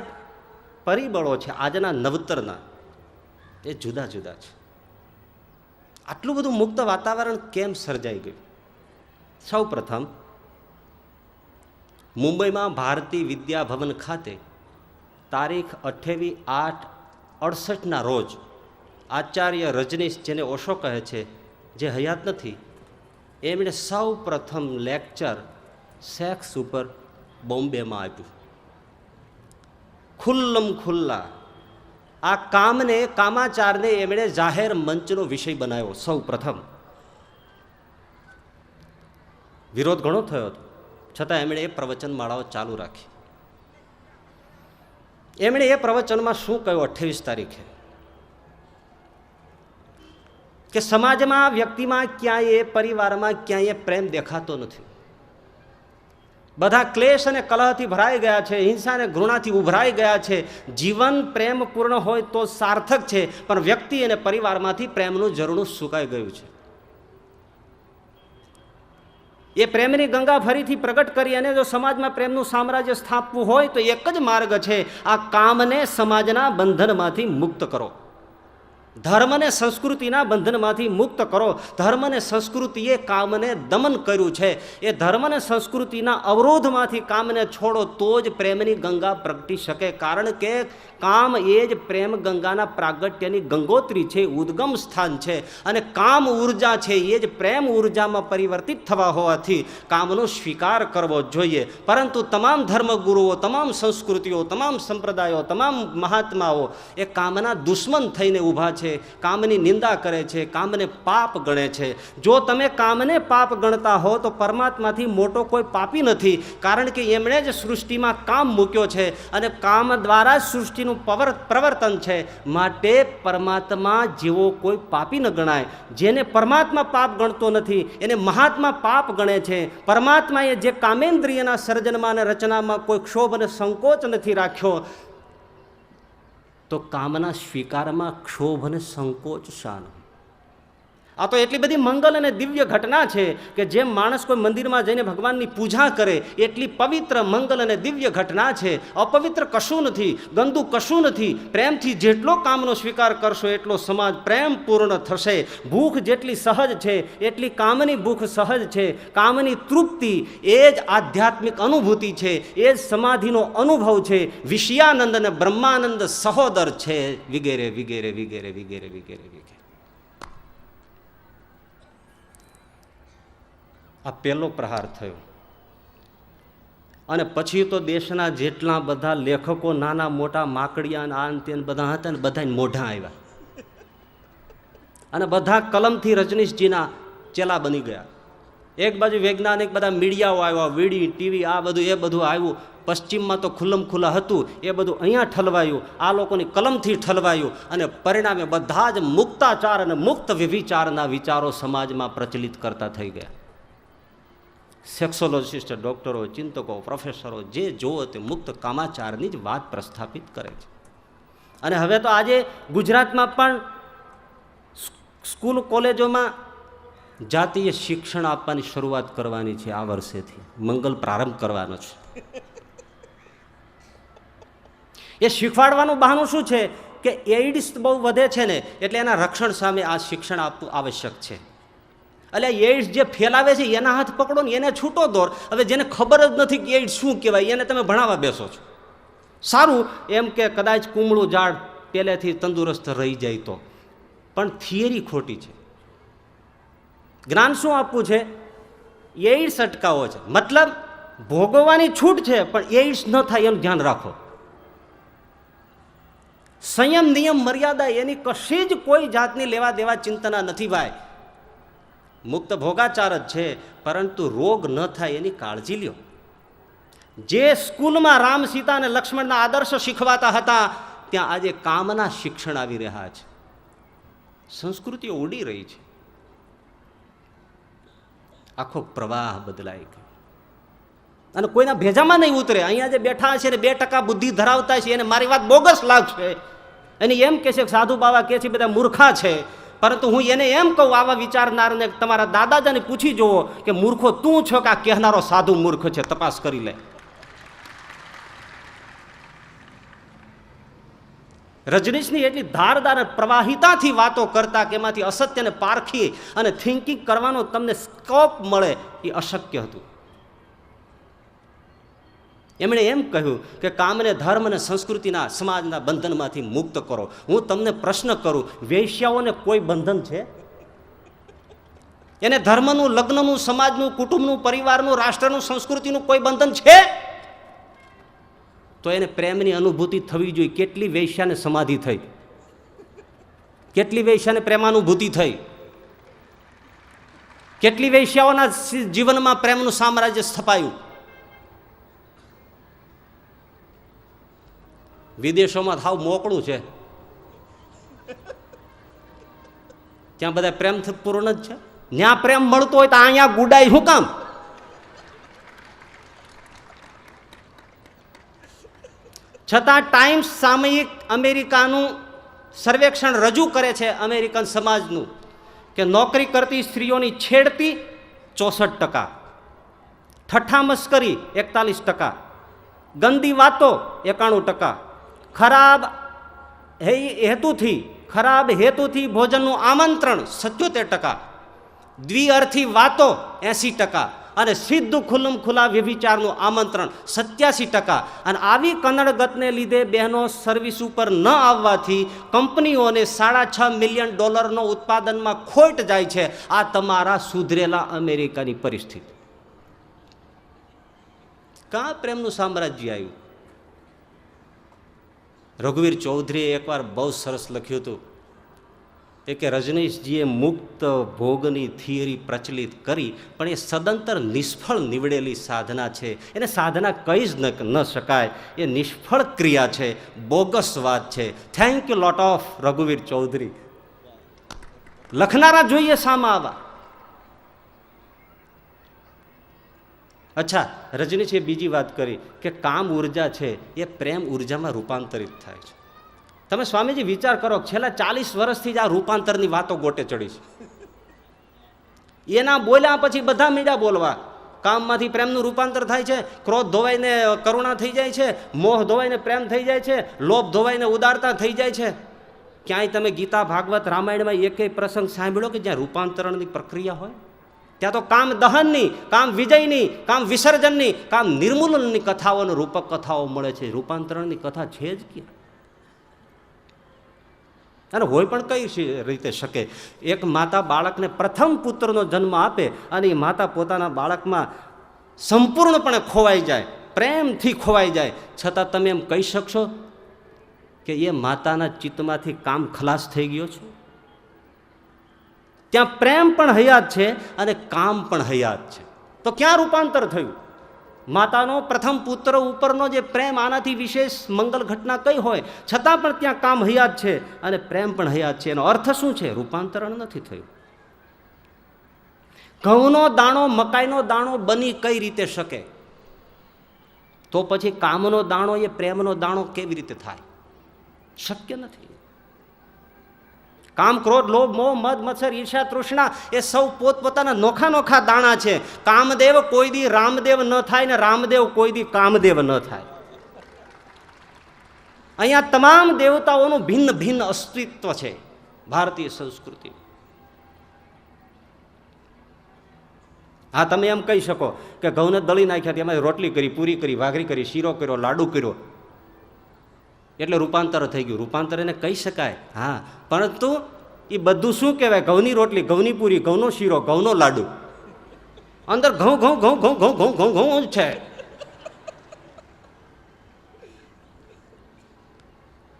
પરિબળો છે આજના નવતરના એ જુદા જુદા છે. આટલું બધું મુક્ત વાતાવરણ કેમ સર્જાઈ ગયું? સૌ પ્રથમ મુંબઈમાં ભારતી વિદ્યા ભવન ખાતે તારીખ 28/8/68 રોજ આચાર્ય રજનીશ, જેને ઓશો કહે છે, જે હયાત નથી, એમણે સૌ પ્રથમ લેક્ચર સેક્સ ઉપર બોમ્બેમાં આપ્યું. ખુલ્લમ ખુલ્લા આ કામને, કામાચારને એમણે જાહેર મંચનો વિષય બનાવ્યો. સૌ પ્રથમ વિરોધ ઘણો થયો હતો, છતાં એમણે એ પ્રવચન માળાઓ ચાલુ રાખી. એમણે એ પ્રવચનમાં શું કહ્યું 28 તારીખે કે સમાજમાં, વ્યક્તિમાં ક્યાંય, પરિવારમાં ક્યાંય પ્રેમ દેખાતો નથી. બધા ક્લેશ અને કલહથી ભરાઈ ગયા છે, હિંસા અને ઘૃણાથી ઉભરાઈ ગયા છે. જીવન પ્રેમપૂર્ણ હોય તો સાર્થક છે, પણ વ્યક્તિ અને પરિવારમાંથી પ્રેમનું ઝરણું સુકાઈ ગયું છે. એ પ્રેમની ગંગા ફરીથી પ્રગટ કરી અને જો સમાજમાં પ્રેમનું સામ્રાજ્ય સ્થાપવું હોય તો એક જ માર્ગ છે, આ કામને સમાજના બંધનમાંથી મુક્ત કરો. ધર્મ અને સંસ્કૃતિના બંધનમાંથી મુક્ત કરો. ધર્મ અને સંસ્કૃતિએ કામને દમન કર્યું છે. એ ધર્મ અને સંસ્કૃતિના અવરોધમાંથી કામને છોડો તો જ પ્રેમની ગંગા પ્રગટી શકે. કારણ કે કામ એ જ પ્રેમ ગંગાના પ્રાગટ્યની ગંગોત્રી છે, ઉદ્ગમ સ્થાન છે. અને કામ ઉર્જા છે એ જ પ્રેમ ઉર્જામાં પરિવર્તિત થવા હોવાથી કામનો સ્વીકાર કરવો જોઈએ. પરંતુ તમામ ધર્મગુરુઓ, તમામ સંસ્કૃતિઓ, તમામ સંપ્રદાયો, તમામ મહાત્માઓ એ કામના દુશ્મન થઈને ઊભા છે, કામની નિંદા કરે છે, કામને પાપ ગણે છે. જો તમે કામને પાપ ગણતા હો તો પરમાત્માથી મોટો કોઈ પાપી નથી, કારણ કે એમણે જ સૃષ્ટિમાં કામ મૂક્યો છે અને કામ દ્વારા સૃષ્ટિનું પ્રવર્તન છે. માટે પરમાત્મા જેવો કોઈ પાપી ન ગણાય. જેને પરમાત્મા પાપ ગણતો નથી એને મહાત્મા પાપ ગણે છે. પરમાત્માએ જે કામેન્દ્રિયના સર્જનમાં અને રચનામાં કોઈ ક્ષોભ અને સંકોચ નથી રાખ્યો, તો કામના સ્વીકારમાં ક્ષોભ અને સંકોચ શાનો? આ તો એટલી બધી મંગલ અને દિવ્ય ઘટના છે કે જેમ માણસ કોઈ મંદિરમાં જઈને ભગવાનની પૂજા કરે એટલી પવિત્ર, મંગલ અને દિવ્ય ઘટના છે. અપવિત્ર કશું નથી, ગંદુ કશું નથી. પ્રેમથી જેટલો કામનો સ્વીકાર કરશો એટલો સમાજ પ્રેમપૂર્ણ થશે. ભૂખ જેટલી સહજ છે એટલી કામની ભૂખ સહજ છે. કામની તૃપ્તિ એ જ આધ્યાત્મિક અનુભૂતિ છે, એ જ સમાધિનો અનુભવ છે. વિષયાનંદ અને બ્રહ્માનંદ સહોદર છે, વગેરે વગેરે વગેરે વગેરે વગેરે વગેરે. આ પહેલો પ્રહાર થયો. અને પછી તો દેશના જેટલા બધા લેખકો, નાના મોટા માકડિયા આ તે બધા હતા ને બધા મોઢા આવ્યા અને બધા કલમથી રજનીશજીના ચેલા બની ગયા. એક બાજુ વૈજ્ઞાનિક બધા મીડિયાઓ આવ્યા, વીડી, ટીવી, આ બધું એ બધું આવ્યું. પશ્ચિમમાં તો ખુલ્લમ ખુલ્લા હતું, એ બધું અહીંયા ઠલવાયું, આ લોકોની કલમથી ઠલવાયું. અને પરિણામે બધા જ મુક્તાચાર અને મુક્ત વ્યભિચારના વિચારો સમાજમાં પ્રચલિત કરતા થઈ ગયા. સેક્સોલોજીસ્ટ, ડૉક્ટરો, ચિંતકો, પ્રોફેસરો જે જુઓ તે મુક્ત કામાચારની જ વાત પ્રસ્થાપિત કરે છે. અને હવે તો આજે ગુજરાતમાં પણ સ્કૂલ કોલેજોમાં જાતીય શિક્ષણ આપવાની શરૂઆત કરવાની છે. આ વર્ષેથી મંગલ પ્રારંભ કરવાનો છે. એ શીખવાડવાનું બહાનું શું છે કે એઇડ્સ બહુ વધે છે ને, એટલે એના રક્ષણ સામે આ શિક્ષણ આપવું આવશ્યક છે. એટલે એઇડ્સ જે ફેલાવે છે એના હાથ પકડો ને એને છૂટો દોર. હવે જેને ખબર જ નથી કે એઇડ્સ શું કહેવાય એને તમે ભણાવવા બેસો છો. સારું એમ કે કદાચ કુમળું ઝાડ પહેલેથી તંદુરસ્ત રહી જાય તો, પણ થિયરી ખોટી છે. જ્ઞાન શું આપવું છે? એઇડ્સ અટકાવો છે. મતલબ ભોગવવાની છૂટ છે પણ એઇડ્સ ન થાય એનું ધ્યાન રાખો. સંયમ, નિયમ, મર્યાદા એની કશી જ કોઈ જાતની લેવા દેવા ચિંતના નથી ભાઈ. મુક્ત ભોગાચાર જ છે, પરંતુ રોગ ન થાય એની કાળજી લ્યો. જે સ્કૂલમાં રામ, સીતા અને લક્ષ્મણના આદર્શ શીખવાતા હતા ત્યાં આજે કામના શિક્ષણ આવી રહ્યા છે. સંસ્કૃતિઓ ઉડી રહી છે. આખો પ્રવાહ બદલાઈ ગયો અને કોઈના ભેજામાં નહીં ઉતરે. અહીંયા જે બેઠા છે ને 2% બુદ્ધિ ધરાવતા છે એને મારી વાત બોગસ લાગશે. અને એમ કહે છે કે સાધુ બાબા કહે છે બધા મૂર્ખા છે, પરંતુ હું એને એમ કહું આવા વિચારનારને તમારા દાદાજાને પૂછી જુઓ કે મૂર્ખો તું છો કે આ કહેનારો સાધુ મૂર્ખ છે, તપાસ કરી લે. રજનીશની એટલી ધારદાર પ્રવાહિતાથી વાતો કરતા કે એમાંથી અસત્યને પારખી અને થિંકિંગ કરવાનો તમને સ્કોપ મળે એ અશક્ય હતું. એમણે એમ કહ્યું કે કામને ધર્મ અને સંસ્કૃતિના સમાજના બંધનમાંથી મુક્ત કરો. હું તમને પ્રશ્ન કરું, વેશ્યાઓને કોઈ બંધન છે? એને ધર્મનું, લગ્નનું, સમાજનું, કુટુંબનું, પરિવારનું, રાષ્ટ્રનું, સંસ્કૃતિનું કોઈ બંધન છે? તો એને પ્રેમની અનુભૂતિ થવી જોઈએ. કેટલી વેશ્યાને સમાધિ થઈ, કેટલી વેશ્યાને પ્રેમાનુભૂતિ થઈ, કેટલી વેશ્યાઓના જીવનમાં પ્રેમનું સામ્રાજ્ય સ્થપાયું. વિદેશોમાં થાવ મોકળું છે, ત્યાં બધા પ્રેમ પૂર્ણ જ છે. ત્યાં પ્રેમ મળતો હોય તો અહીંયા ગુડાઈ શું કામ? છતાં ટાઈમ્સ સામયિક અમેરિકાનું સર્વેક્ષણ રજૂ કરે છે, અમેરિકન સમાજનું, કે નોકરી કરતી સ્ત્રીઓની છેડતી 64%, ઠઠ્ઠા મસ્કરી 41%, ગંદી વાતો 91%, ખરાબ હેતુથી ભોજનનું આમંત્રણ 77%, દ્વિઅર્થી વાતો 80%, અને સીધું ખુલ્લમ ખુલ્લા વ્યભિચારનું આમંત્રણ 87%. અને આવી કનડગતને લીધે બહેનો સર્વિસ ઉપર ન આવવાથી કંપનીઓને $6.5 મિલિયન ઉત્પાદનમાં ખોટ જાય છે. આ તમારા સુધરેલા અમેરિકાની પરિસ્થિતિ. કાં પ્રેમનું સામ્રાજ્ય આવ્યું? રઘુવીર ચૌધરીએ એકવાર બહુ સરસ લખ્યું હતું કે રજનીશજીએ મુક્ત ભોગની થિયરી પ્રચલિત કરી, પણ એ સદંતર નિષ્ફળ નીવડેલી સાધના છે. એને સાધના કહી જ ન શકાય. એ નિષ્ફળ ક્રિયા છે, બોગસ વાત છે. થેન્ક યુ લોટ ઓફ રઘુવીર ચૌધરી. લખનારા જોઈએ સામા આવા. અચ્છા, રજનીશે બીજી વાત કરી કે કામ ઉર્જા છે એ પ્રેમ ઉર્જામાં રૂપાંતરિત થાય છે. તમે સ્વામીજી વિચાર કરો, છેલ્લા 40 વર્ષથી જ આ રૂપાંતરની વાતો ગોટે ચડી છે. એના બોલ્યા પછી બધા મીડિયા બોલવા. કામમાંથી પ્રેમનું રૂપાંતર થાય છે, ક્રોધ ધોવાઈને કરુણા થઈ જાય છે, મોહ ધોવાઈને પ્રેમ થઈ જાય છે, લોભ ધોવાઈને ઉદારતા થઈ જાય છે. ક્યાંય તમે ગીતા, ભાગવત, રામાયણમાં એકેય પ્રસંગ સાંભળ્યો કે જ્યાં રૂપાંતરણની પ્રક્રિયા હોય? ત્યાં તો કામ દહનની, કામ વિજયની, કામ વિસર્જનની, કામ નિર્મૂલનની કથાઓ અને રૂપક કથાઓ મળે છે. રૂપાંતરણની કથા છે જ ક્યાં? અને હોય પણ કઈ રીતે શકે? એક માતા બાળકને પ્રથમ પુત્રનો જન્મ આપે અને એ માતા પોતાના બાળકમાં સંપૂર્ણપણે ખોવાઈ જાય, પ્રેમથી ખોવાઈ જાય, છતાં તમે એમ કહી શકશો કે એ માતાના ચિત્તમાંથી કામ ખલાસ થઈ ગયો છે? ત્યાં પ્રેમ પણ હયાત છે અને કામ પણ હયાત છે. તો ક્યાં રૂપાંતર થયું? માતાનો પ્રથમ પુત્ર ઉપરનો જે પ્રેમ, આનાથી વિશેષ મંગલ ઘટના કઈ હોય? છતાં પણ ત્યાં કામ હયાત છે અને પ્રેમ પણ હયાત છે. એનો અર્થ શું છે? રૂપાંતરણ નથી થયું. ઘઉંનો દાણો મકાઈનો દાણો બની કઈ રીતે શકે? તો પછી કામનો દાણો એ પ્રેમનો દાણો કેવી રીતે થાય? શક્ય નથી. કામ, ક્રોધ, લોભ, મોહ, મદ, મત્સર, ઈર્ષા, તૃષ્ણા એ સૌ પોતપોતાના નોખા નોખા દાણા છે. કામદેવ કોઈ દી રામદેવ ન થાય ને રામદેવ કોઈ દી કામદેવ ન થાય. અહીંયા તમામ દેવતાઓનું ભિન્ન ભિન્ન અસ્તિત્વ છે ભારતીય સંસ્કૃતિ. હા, તમે એમ કહી શકો કે ઘઉંને દળી નાખ્યા, એમાં રોટલી કરી, પૂરી કરી, ભાખરી કરી, શીરો કર્યો, લાડુ કર્યો, એટલે રૂપાંતર થઈ ગયું. રૂપાંતર એને કહી શકાય, હા, પરંતુ એ બધું શું કહેવાય? ઘઉંની રોટલી, ઘઉંની પૂરી, ઘઉંનો શીરો, ઘઉંનો લાડુ, અંદર ઘઉં ઘઉં ઘઉં ઘઉં ઘઉં ઘઉં ઘઉં ઘઉં જ છે.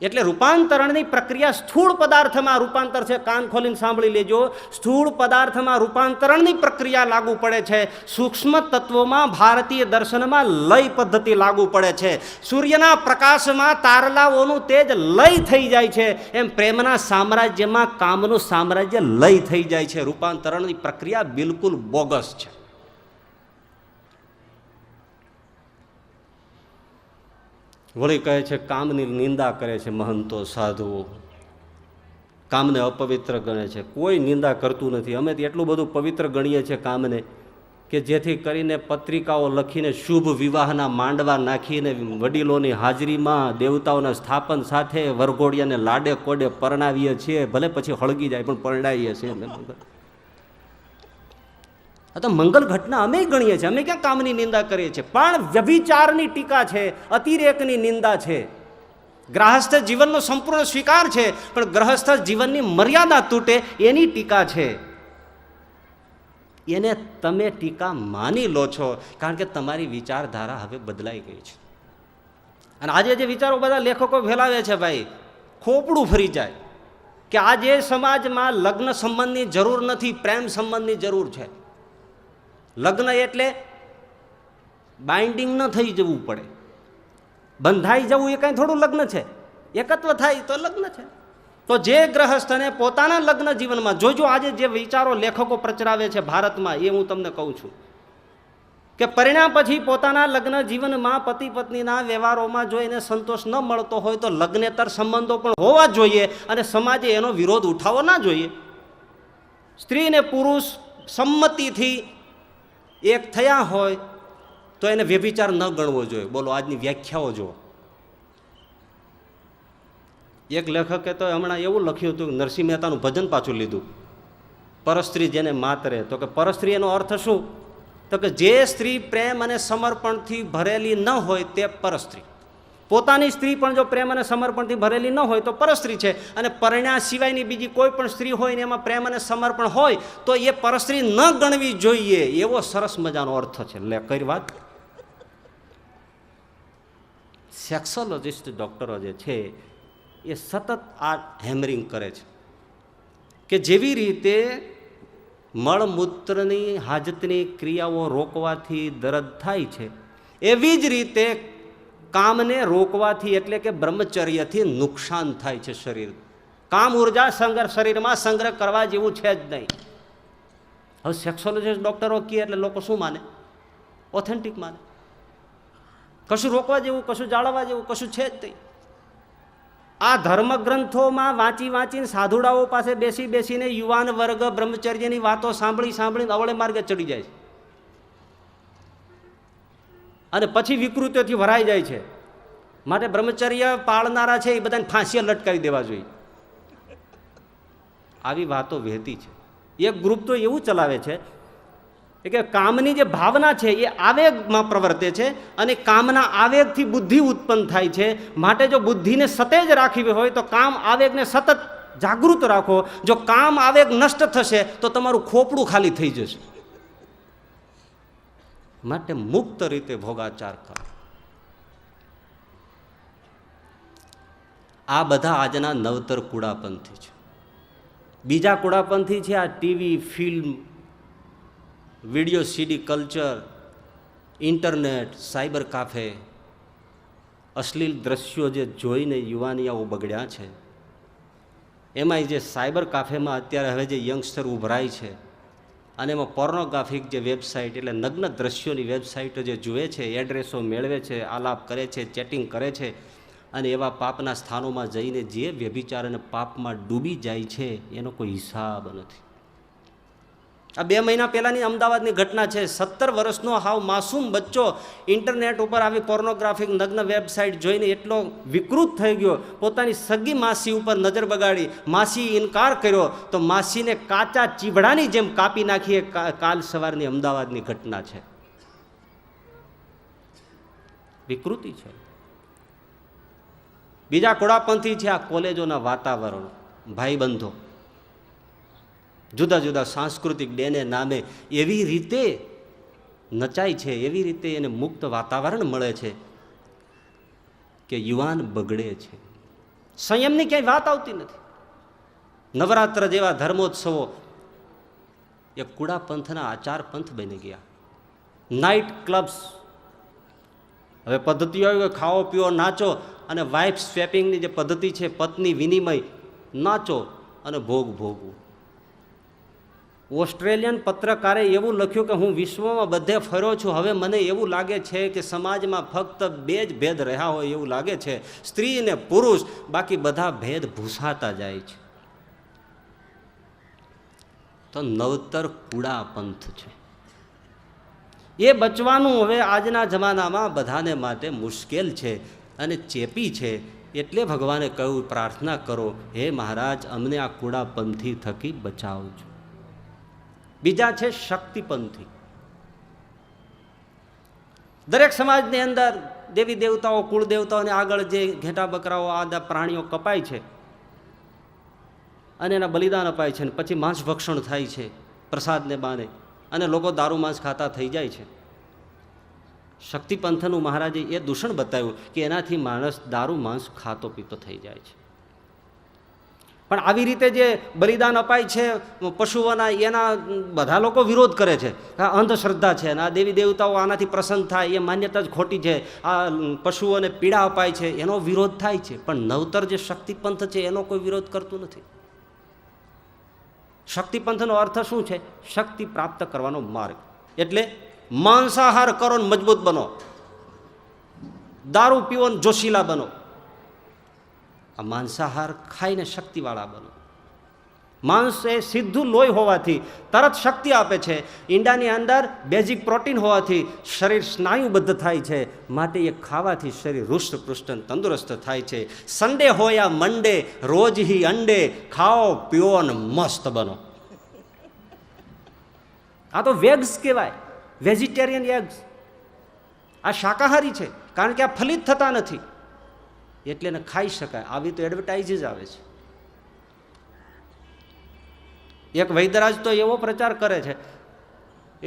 એટલે રૂપાંતરણની પ્રક્રિયા સ્થૂળ પદાર્થમાં રૂપાંતર છે. કાન ખોલીને સાંભળી લેજો. સ્થૂળ પદાર્થમાં રૂપાંતરણની પ્રક્રિયા લાગુ પડે છે. સૂક્ષ્મ તત્વોમાં ભારતીય દર્શનમાં લય પદ્ધતિ લાગુ પડે છે. સૂર્યના પ્રકાશમાં તારલાઓનું તેજ લય થઈ જાય છે, એમ પ્રેમના સામ્રાજ્યમાં કામનું સામ્રાજ્ય લય થઈ જાય છે. રૂપાંતરણની પ્રક્રિયા બિલકુલ બોગસ છે. વળી કહે છે કામની નિંદા કરે છે મહંતો, સાધુઓ કામને અપવિત્ર ગણે છે. કોઈ નિંદા કરતું નથી. અમે તો એટલું બધું પવિત્ર ગણીએ છીએ કામને કે જેથી કરીને પત્રિકાઓ લખીને શુભ વિવાહના માંડવા નાખીને વડીલોની હાજરીમાં દેવતાઓના સ્થાપન સાથે વરઘોડિયાને લાડે કોડે પરણાવીએ છીએ, ભલે પછી હળગી જાય પણ પરણાવીએ છીએ. આ તો મંગલ ઘટના અમે ગણીએ છીએ, અમે ક્યાં કામની નિંદા કરીએ છીએ? પણ વ્યભિચારની ટીકા છે, અતિરેકની નિંદા છે. ગ્રહસ્થ જીવનનો સંપૂર્ણ સ્વીકાર છે, પણ ગ્રહસ્થ જીવનની મર્યાદા તૂટે એની ટીકા છે. એને તમે ટીકા માની લો છો, કારણ કે તમારી વિચારધારા હવે બદલાઈ ગઈ છે. અને આજે જે વિચારો બધા લેખકો ફેલાવે છે ભાઈ, ખોપડું ફરી જાય કે આજે સમાજમાં લગ્ન સંબંધની જરૂર નથી, પ્રેમ સંબંધની જરૂર છે. લગ્ન એટલે બાઇન્ડિંગ ન થઈ જવું પડે, બંધાઈ જવું એ કાંઈ થોડું લગ્ન છે. એકત્વ થાય તો લગ્ન છે. તો જે ગ્રહસ્થને પોતાના લગ્ન જીવનમાં જોજો, આજે જે વિચારો લેખકો પ્રચરાવે છે ભારતમાં, એ હું તમને કહું છું કે પરિણામ પછી પોતાના લગ્ન જીવનમાં પતિ પત્નીના વ્યવહારોમાં જો એને સંતોષ ન મળતો હોય તો લગ્નેતર સંબંધો પણ હોવા જોઈએ અને સમાજે એનો વિરોધ ઉઠાવવો ના જોઈએ. સ્ત્રી અને પુરુષ સંમતિથી એક થયા હોય તો એને વ્યભિચાર ન ગણવો જોઈએ. બોલો, આજની વ્યાખ્યાઓ જુઓ. એક લેખકે તો હમણાં એવું લખ્યું હતું, નરસિંહ મહેતાનું ભજન પાછું લીધું, પરસ્ત્રી જેને માતરે. તો કે પરસ્ત્રી એનો અર્થ શું? તો કે જે સ્ત્રી પ્રેમ અને સમર્પણથી ભરેલી ન હોય તે પરસ્ત્રી. પોતાની સ્ત્રી પણ જો પ્રેમ અને સમર્પણથી ભરેલી ન હોય તો પરસ્ત્રી છે. અને પરણ્યા સિવાયની બીજી કોઈ પણ સ્ત્રી હોય ને એમાં પ્રેમ અને સમર્પણ હોય તો એ પરસ્ત્રી ન ગણવી જોઈએ. એવો સરસ મજાનો અર્થ છે. લે કઈ વાત. સેક્સોલોજિસ્ટ ડોક્ટરો જે છે એ સતત આ હેમરિંગ કરે છે કે જેવી રીતે મળમૂત્રની હાજતની ક્રિયાઓ રોકવાથી દર્દ થાય છે, એવી જ રીતે કામને રોકવાથી એટલે કે બ્રહ્મચર્યથી નુકસાન થાય છે શરીર. કામ ઉર્જા શરીરમાં સંગ્રહ કરવા જેવું છે જ નહીં. હવે સેક્સોલોજીસ્ટ ડોક્ટરો કહે એટલે લોકો શું માને? ઓથેન્ટિક માને. કશું રોકવા જેવું, કશું જાળવવા જેવું કશું છે જ નહીં. આ ધર્મગ્રંથોમાં વાંચી વાંચીને સાધુડાઓ પાસે બેસી બેસીને યુવાન વર્ગ બ્રહ્મચર્યની વાતો સાંભળી સાંભળીને અવળે માર્ગે ચડી જાય છે અને પછી વિકૃતિઓથી ભરાઈ જાય છે. માટે બ્રહ્મચર્ય પાળનારા છે એ બધાને ફાંસીએ લટકાવી દેવા જોઈએ. આવી વાતો વહેતી છે. એક ગ્રુપ તો એવું ચલાવે છે કે કામની જે ભાવના છે એ આવેગમાં પ્રવર્તે છે અને કામના આવેગથી બુદ્ધિ ઉત્પન્ન થાય છે. માટે જો બુદ્ધિને સતેજ રાખવી હોય તો કામ આવેગને સતત જાગૃત રાખો. જો કામ આવેગ નષ્ટ થશે તો તમારું ખોપડું ખાલી થઈ જશે. માટે મુક્ત રીતે ભોગાચાર કરો. આ બધા આજના નવતર કુડાપંથી છે. બીજા કુડાપંથી છે આ ટીવી, ફિલ્મ, વિડીયો, સીડી કલ્ચર, ઇન્ટરનેટ, સાયબર કાફે, અશ્લીલ દ્રશ્યો જે જોઈને યુવાનિયાઓ બગડ્યા છે. એમાંય જે સાયબર કાફેમાં અત્યારે હવે જે યંગસ્ટર ઉભરાય છે અને એમાં પોર્નોગ્રાફિક જે વેબસાઇટ એટલે નગ્ન દ્રશ્યોની વેબસાઇટો જે જુએ છે, એડ્રેસો મેળવે છે, આલાપ કરે છે, ચેટિંગ કરે છે અને એવા પાપના સ્થાનોમાં જઈને જે વ્યભિચાર અને પાપમાં ડૂબી જાય છે એનો કોઈ હિસાબ નથી. આ 2 મહિના પહેલાંની અમદાવાદની ઘટના છે. 17 વર્ષનો હાવ માસૂમ બચ્ચો ઇન્ટરનેટ ઉપર આવી પોર્નોગ્રાફિક નગ્ન વેબસાઇટ જોઈને એટલો વિકૃત થઈ ગયો, પોતાની સગી માસી ઉપર નજર બગાડી. માસી ઇનકાર કર્યો તો માસીને કાચા ચીભડાની જેમ કાપી નાખી. કાલ સવારની અમદાવાદની ઘટના છે. વિકૃતિ છે. બીજા કોડાપંથી છે આ કોલેજોના વાતાવરણ. ભાઈબંધો જુદા જુદા સાંસ્કૃતિક ડેને નામે એવી રીતે નચાય છે, એવી રીતે એને મુક્ત વાતાવરણ મળે છે કે યુવાન બગડે છે. સંયમની ક્યાંય વાત આવતી નથી. નવરાત્ર જેવા ધર્મોત્સવો એ કુડાપંથના આચાર પંથ બની ગયા. નાઇટ ક્લબ્સ, હવે પદ્ધતિઓ આવી, ખાઓ પીઓ નાચો અને વાઇફ સ્વેપિંગની જે પદ્ધતિ છે, પત્ની વિનિમય, નાચો અને ભોગ ભોગવું. ઓસ્ટ્રેલિયન પત્રકારે એવું લખ્યું કે હું વિશ્વમાં બધે ફર્યો છું, હવે મને એવું લાગે છે કે સમાજમાં ફક્ત 2 જ ભેદ રહ્યા હોય એવું લાગે છે, સ્ત્રી અને પુરુષ, બાકી બધા ભેદ ભૂસાતા જાય છે. તો નવતર કુડા પંથ છે. એ બચવાનું હવે આજના જમાનામાં બધાને માટે મુશ્કેલ છે અને ચેપી છે. એટલે ભગવાને કહ્યું, પ્રાર્થના કરો, હે મહારાજ અમને આ કુડાપંથી થકી બચાવજો. બીજા છે શક્તિપંથી. દરેક સમાજની અંદર દેવી દેવતાઓ, કુળ દેવતાઓને આગળ જે ઘેટા બકરાઓ આદા પ્રાણીઓ કપાય છે અને એના બલિદાન અપાય છે, પછી માંસ ભક્ષણ થાય છે પ્રસાદને બાને, અને લોકો દારૂ માંસ ખાતા થઈ જાય છે. શક્તિપંથનું મહારાજે એ દૂષણ બતાવ્યું કે એનાથી માણસ દારૂ માંસ ખાતો પીતો થઈ જાય છે. પણ આવી રીતે જે બલિદાન અપાય છે પશુઓના, એના બધા લોકો વિરોધ કરે છે. આ અંધશ્રદ્ધા છે અને આ દેવી દેવતાઓ આનાથી પ્રસન્ન થાય, એ માન્યતા જ ખોટી છે. આ પશુઓને પીડા અપાય છે એનો વિરોધ થાય છે. પણ નવતર જે શક્તિપંથ છે એનો કોઈ વિરોધ કરતું નથી. શક્તિપંથનો અર્થ શું છે? શક્તિ પ્રાપ્ત કરવાનો માર્ગ. એટલે માંસાહાર કરો ને મજબૂત બનો, દારૂ પીવો ને જોશીલા બનો. આ માંસાહાર ખાઈને શક્તિવાળા બનો. માંસ એ સીધું લોહી હોવાથી તરત શક્તિ આપે છે. ઈંડાની અંદર બેઝિક પ્રોટીન હોવાથી શરીર સ્નાયુબદ્ધ થાય છે. માટે એ ખાવાથી શરીર હૃષ્ટપૃષ્ટ તંદુરસ્ત થાય છે. સન્ડે હોય યા મંડે, રોજ હી અંડે, ખાઓ પીઓ ને મસ્ત બનો. આ તો વેગ્સ કહેવાય, વેજીટેરિયન એગ્સ. આ શાકાહારી છે, કારણ કે આ ફલિત થતા નથી એટલે એને ખાઈ શકાય. આવી તો એડવર્ટાઇઝ આવે છે. એક વૈદરાજ તો એવો પ્રચાર કરે છે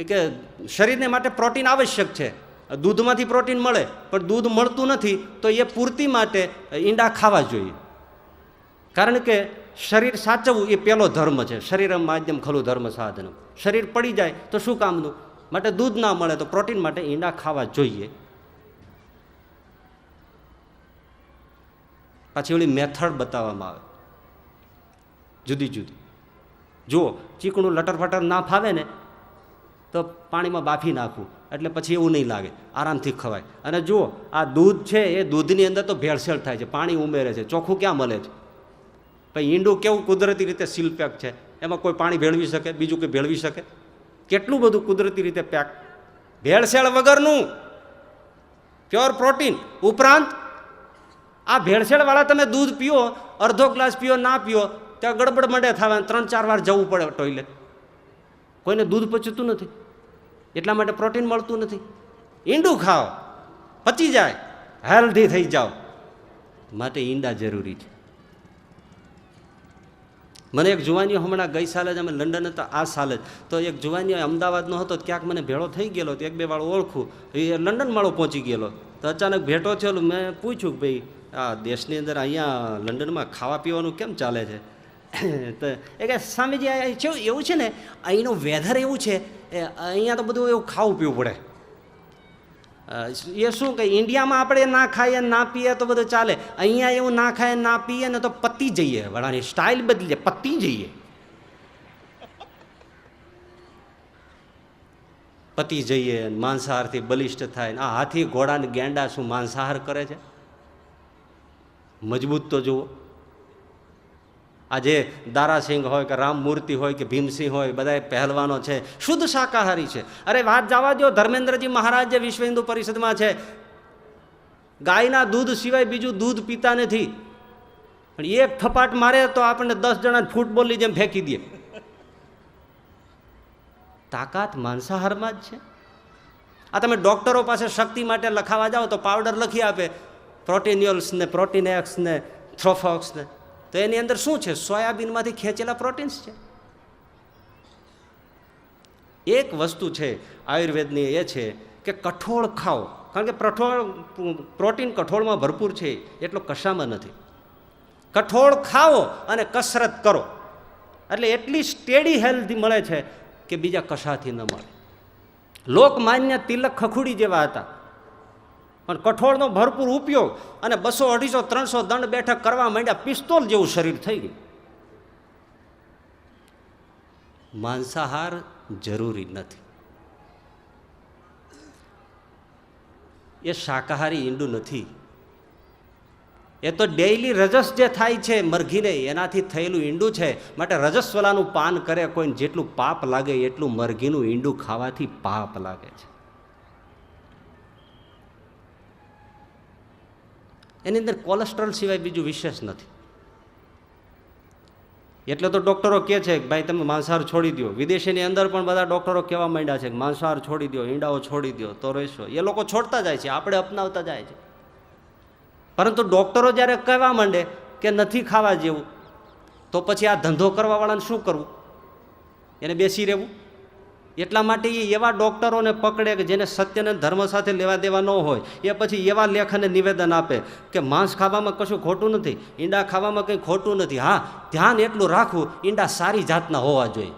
કે શરીરને માટે પ્રોટીન આવશ્યક છે, દૂધમાંથી પ્રોટીન મળે, પણ દૂધ મળતું નથી તો એ પૂર્તિ માટે ઈંડા ખાવા જોઈએ. કારણ કે શરીર સાચવવું એ પહેલો ધર્મ છે. શરીરમ માધ્યમ ખલું ધર્મ સાધનમ. શરીર પડી જાય તો શું કામનું? માટે દૂધ ના મળે તો પ્રોટીન માટે ઈંડા ખાવા જોઈએ. પાછી ઓલી મેથડ બતાવવામાં આવે જુદી જુદી. જુઓ, ચીકણું લટર ફટર ના ફાવે ને તો પાણીમાં બાફી નાખવું, એટલે પછી એવું નહીં લાગે, આરામથી ખવાય. અને જુઓ, આ દૂધ છે એ દૂધની અંદર તો ભેળસેળ થાય છે, પાણી ઉમેરે છે, ચોખ્ખું ક્યાં મળે છે? ભાઈ ઈંડું કેવું કુદરતી રીતે સીલ પેક છે, એમાં કોઈ પાણી ભેળવી શકે? બીજું કોઈ ભેળવી શકે? કેટલું બધું કુદરતી રીતે પેક, ભેળસેળ વગરનું પ્યોર પ્રોટીન. ઉપરાંત આ ભેળસેળવાળા તમે દૂધ પીઓ, અડધો ગ્લાસ પીઓ, ના પીઓ ત્યાં ગડબડ મંડે થવા, 3-4 વાર જવું પડે ટોયલેટ. કોઈને દૂધ પચતું નથી, એટલા માટે પ્રોટીન મળતું નથી. ઈંડું ખાઓ, પચી જાય, હેલ્ધી થઈ જાઓ. માટે ઈંડા જરૂરી છે. મને એક જુવાનીઓ હમણાં ગઈ સાલે જ, અમે લંડન હતા આ સાલે જ, તો એક જુવાનીઓ અમદાવાદનો હતો, ક્યાંક મને ભેળો થઈ ગયેલો, તો 1-2 વાળો ઓળખું, એ લંડન માળો પહોંચી ગયેલો. તો અચાનક ભેટો થયેલો. મેં પૂછ્યું કે ભાઈ આ દેશની અંદર અહીંયા લંડનમાં ખાવા પીવાનું કેમ ચાલે છે? તો એ કે સ્વામીજી છે એવું છે ને, અહીંનું વેધર એવું છે, અહીંયા તો બધું એવું ખાવું પીવું પડે. એ શું કે ઇન્ડિયામાં આપણે ના ખાઈએ ના પીએ તો બધું ચાલે, અહીંયા એવું ના ખાઈએ ના પીએ ને તો પતી જઈએ, વડાની સ્ટાઇલ બદલી જાય, પતી જઈએ. પતી જઈએ, માંસાહારથી બલિષ્ઠ થાય. આ હાથી ઘોડાને ગેંડા શું માંસાહાર કરે છે? મજબૂત તો જુઓ. આજે દારાસિંહ હોય કે રામમૂર્તિ હોય કે ભીમસિંહ હોય, બધા પહેલવાનો છે, શુદ્ધ શાકાહારી છે. અરે વાત જવા દો, ધર્મેન્દ્રજી મહારાજ જે વિશ્વ હિન્દુ પરિષદમાં છે, ગાયના દૂધ સિવાય બીજું દૂધ પીતા નથી. પણ એક થપાટ મારે તો આપણને 10 જણા ફૂટબોલની જેમ ફેંકી દે. તાકાત માંસાહારમાં જ છે. આ તમે ડોક્ટરો પાસે શક્તિ માટે લખાવા જાઓ તો પાવડર લખી આપે, પ્રોટીન્યુલ્સ ને પ્રોટીનેક્સ ને થ્રોફોક્સ ને, તો એની અંદર શું છે? સોયાબીનમાંથી ખેંચેલા પ્રોટીન્સ છે. એક વસ્તુ છે આયુર્વેદની, એ છે કે કઠોળ ખાઓ. કારણ કે પ્રોટીન કઠોળમાં ભરપૂર છે, એટલો કશામાં નથી. કઠોળ ખાઓ અને કસરત કરો એટલે એટલી સ્ટેડી હેલ્થ મળે છે કે બીજા કશાથી ન મળે. લોકમાન્ય તિલક ખખુડી જેવા હતા, પણ કઠોળનો ભરપૂર ઉપયોગ અને 200, 250, 300 દંડ બેઠક કરવા માંડ્યા, પિસ્તોલ જેવું શરીર થઈ ગયું. માંસાહાર જરૂરી નથી. એ શાકાહારી ઈંડું નથી, એ તો ડેઈલી રજસ જે થાય છે મરઘીને, એનાથી થયેલું ઈંડું છે. માટે રજસ્વલાનું પાન કરે કોઈને જેટલું પાપ લાગે એટલું મરઘીનું ઈંડું ખાવાથી પાપ લાગે છે. એની અંદર કોલેસ્ટ્રોલ સિવાય બીજું વિશેષ નથી. એટલે તો ડૉક્ટરો કહે છે કે ભાઈ તમે માંસાહાર છોડી દો. વિદેશીની અંદર પણ બધા ડૉક્ટરો કહેવા માંડ્યા છે કે માંસાહાર છોડી દો, ઈંડાઓ છોડી દો તો રહેશો. એ લોકો છોડતા જાય છે, આપણે અપનાવતા જાય છે. પરંતુ ડૉક્ટરો જ્યારે કહેવા માંડે કે નથી ખાવા જેવું, તો પછી આ ધંધો કરવાવાળાને શું કરવું? એને બેસી રહેવું. એટલા માટે એ એવા ડૉક્ટરોને પકડે કે જેને સત્યને ધર્મ સાથે લેવા દેવા ન હોય, એ પછી એવા લેખને નિવેદન આપે કે માંસ ખાવામાં કશું ખોટું નથી, ઈંડા ખાવામાં કંઈ ખોટું નથી. હા, ધ્યાન એટલું રાખવું, ઈંડા સારી જાતના હોવા જોઈએ,